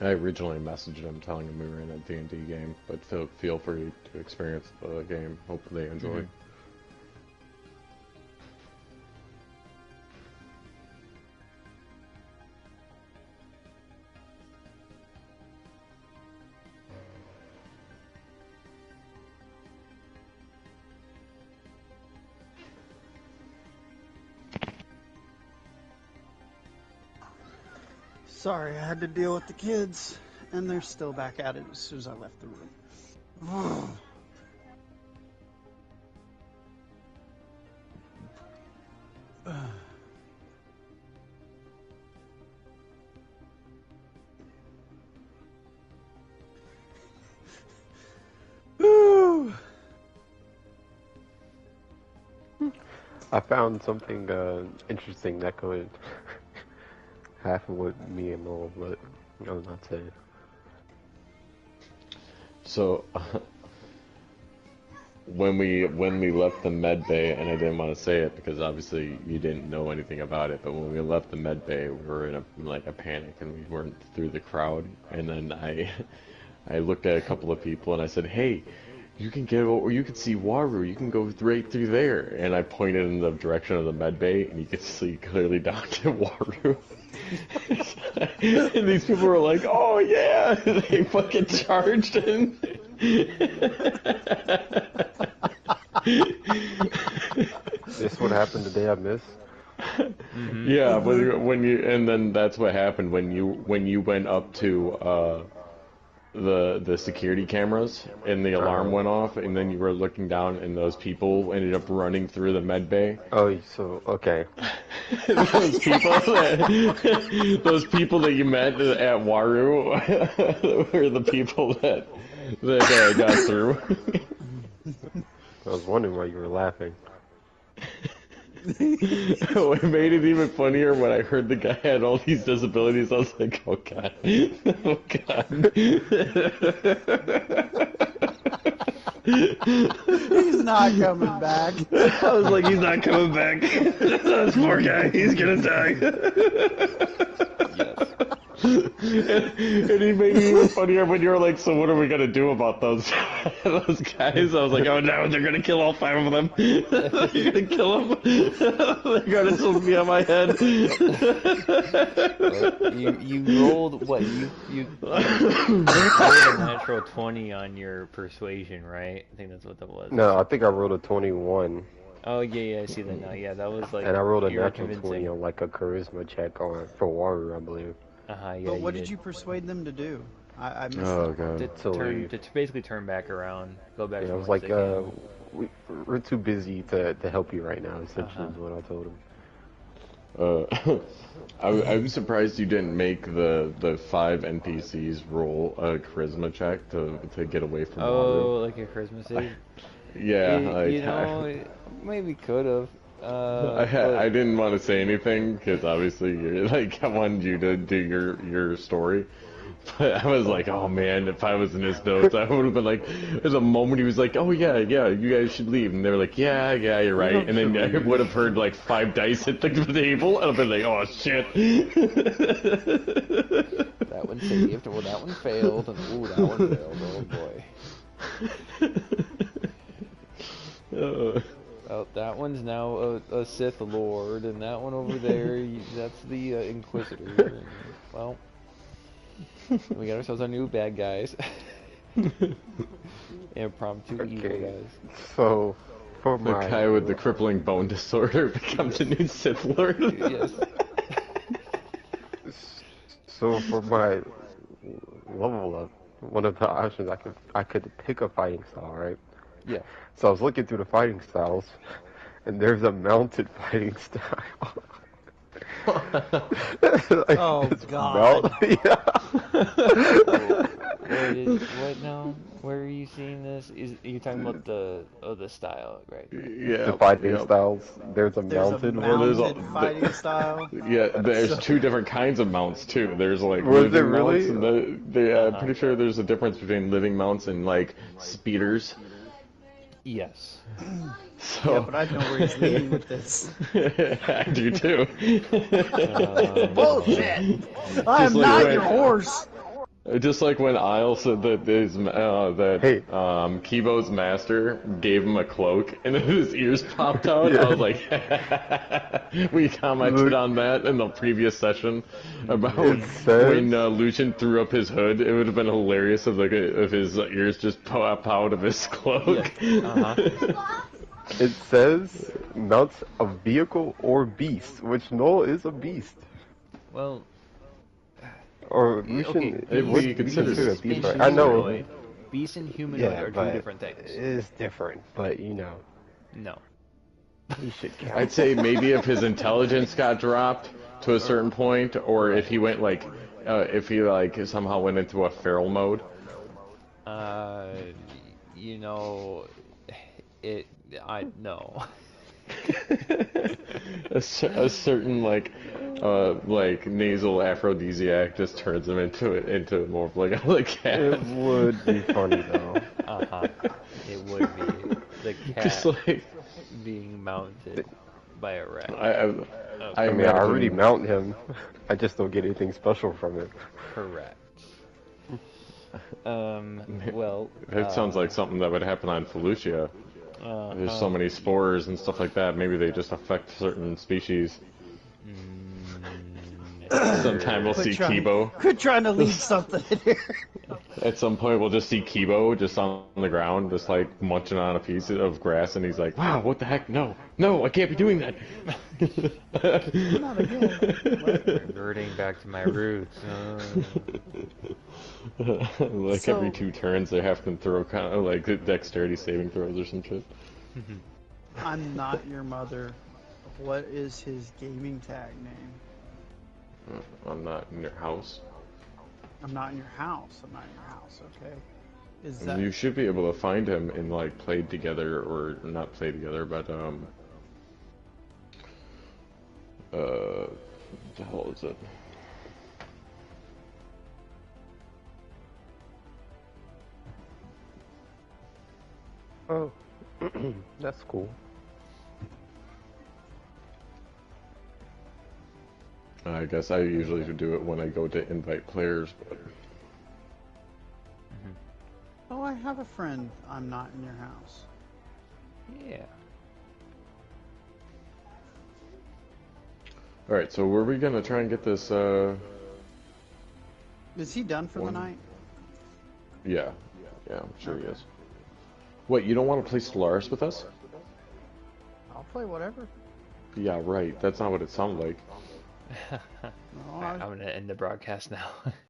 I originally messaged him telling him we were in a D&D game, but feel free to experience the game. Hope they enjoy. Sorry, I had to deal with the kids, and they're still back at it as soon as I left the room. I found something interesting that could happen with me and Mo, but I'll not say it. So when we left the med bay, and I didn't want to say it because obviously you didn't know anything about it, but when we left the med bay, we were in a panic and we weren't through the crowd. And then I looked at a couple of people and I said, "Hey, you can get over, you can see Waru, you can go right through there." And I pointed in the direction of the med bay, and you could see clearly down to Waru. And these people were like, "Oh yeah," they fucking charged in. This would happen the day I missed. Mm-hmm. Yeah, when you, and then that's what happened when you went up to the security cameras and the alarm went off, and then you were looking down and those people ended up running through the med bay. Oh, so okay. those people that you met at Waru were the people that got through. I was wondering why you were laughing. What made it even funnier when I heard the guy had all these disabilities, I was like, oh god. Oh god. He's not coming back. I was like, he's not coming back. This poor guy, he's gonna die. Yes. And he made it even funnier when you were like, so what are we gonna do about those guys? I was like, oh no, they're gonna kill all 5 of them. They're gonna kill them. They're gonna still be on my head. You rolled what? You rolled a natural 20 on your persuasion, right? I think that's what that was. No, I think I rolled a 21. Oh yeah, I see that now. Yeah, that was like. And I rolled a you were natural convincing. 20 on like a charisma check for Waru, I believe. Yeah. But what did did you persuade them to do? I missed Oh that. god. To basically turn back around, go back. Yeah, I from was whence like, they came. we're too busy to help you right now, essentially is what I told him. I'm surprised you didn't make the 5 NPCs roll a charisma check to get away from Oh, like a charisma save? yeah, You know, maybe could have. I didn't want to say anything because obviously you're, like I wanted you to do your story, but I was like, oh man, if I was in his notes, I would have been like, there's a moment he was like, oh yeah, you guys should leave, and they were like, yeah, you're right, and then I would have heard like 5 dice hit the table, and I'd been like, oh shit. That one saved, well that one failed, and ooh, that one failed, oh boy. Oh, that one's now a Sith Lord, and that one over there, that's the Inquisitor. And, well, we got ourselves our new bad guys. Impromptu evil guys. So, for The my... guy with the crippling bone disorder becomes a new Sith Lord. Yes. So for my level up, one of the options I could pick a fighting style, right? Yeah. So I was looking through the fighting styles, and there's a mounted fighting style. Like, Oh, it's God. Yeah. What now? Where are you seeing this? You're talking about the style, right? Yeah. The fighting yep. styles. There's a There's mounted a one. there's mounted fighting style. Yeah, there's 2 different kinds of mounts too. There's like Was living there really? mounts, and I'm pretty sure there's a difference between living mounts and like speeders. Yes. So Yeah, but I know where he's leading with this. I do too. Bullshit! I am like not when- your horse! Just like when Isle said that Hey. Kibo's master gave him a cloak and then his ears popped out. Yeah. I was like, we commented on that in the previous session about It says- when Lucian threw up his hood. It would have been hilarious if his ears just pop out of his cloak. It says mounts a vehicle or beast, which Noel is a beast. Well, Or we Okay, shouldn't. It- What we we consider consider it a beast, and right? I know. humanoid. Beast and humanoid Yeah, are two but different things. it's different. But No. he should count. I'd say maybe if his intelligence got dropped to a certain point, or if he went like, if he like somehow went into a feral mode. Uh, you know, it. I no. A certain like nasal aphrodisiac just turns him into more of like a cat. It would be funny though. Uh-huh. It would be the Just cat like being mounted by a rat. I I mean, I already imagine mount him. I just don't get anything special from it. Correct. Well, it sounds like something that would happen on Felucia. There's so many spores and stuff like that. Maybe they just affect certain species. Sometime we'll see Kibo. Quit trying to lead something in here. At some point, we'll just see Kibo just on the ground, just like munching on a piece of grass, and he's like, "Wow, what the heck? No, no, I can't be doing that." Not again. Reverting back to my roots. Like So- every 2 turns, they have to throw kind of like dexterity saving throws or some shit. I'm not your mother. What is his gaming tag name? I'm not in your house. I'm not in your house. I'm not in your house. Okay. Is that You should be able to find him and like play together, or not play together, but what the hell is it? Oh, that's cool. I guess I usually do it when I go to invite players, but Oh, I have a friend. I'm not in your house. Yeah. alright, so were we gonna try and get this, Is he done for the One- night? yeah, I'm sure he is. What, you don't want to play Stellaris with us? I'll play whatever. Yeah, right, that's not what it sounded like. No, Alright, I'm gonna end the broadcast now.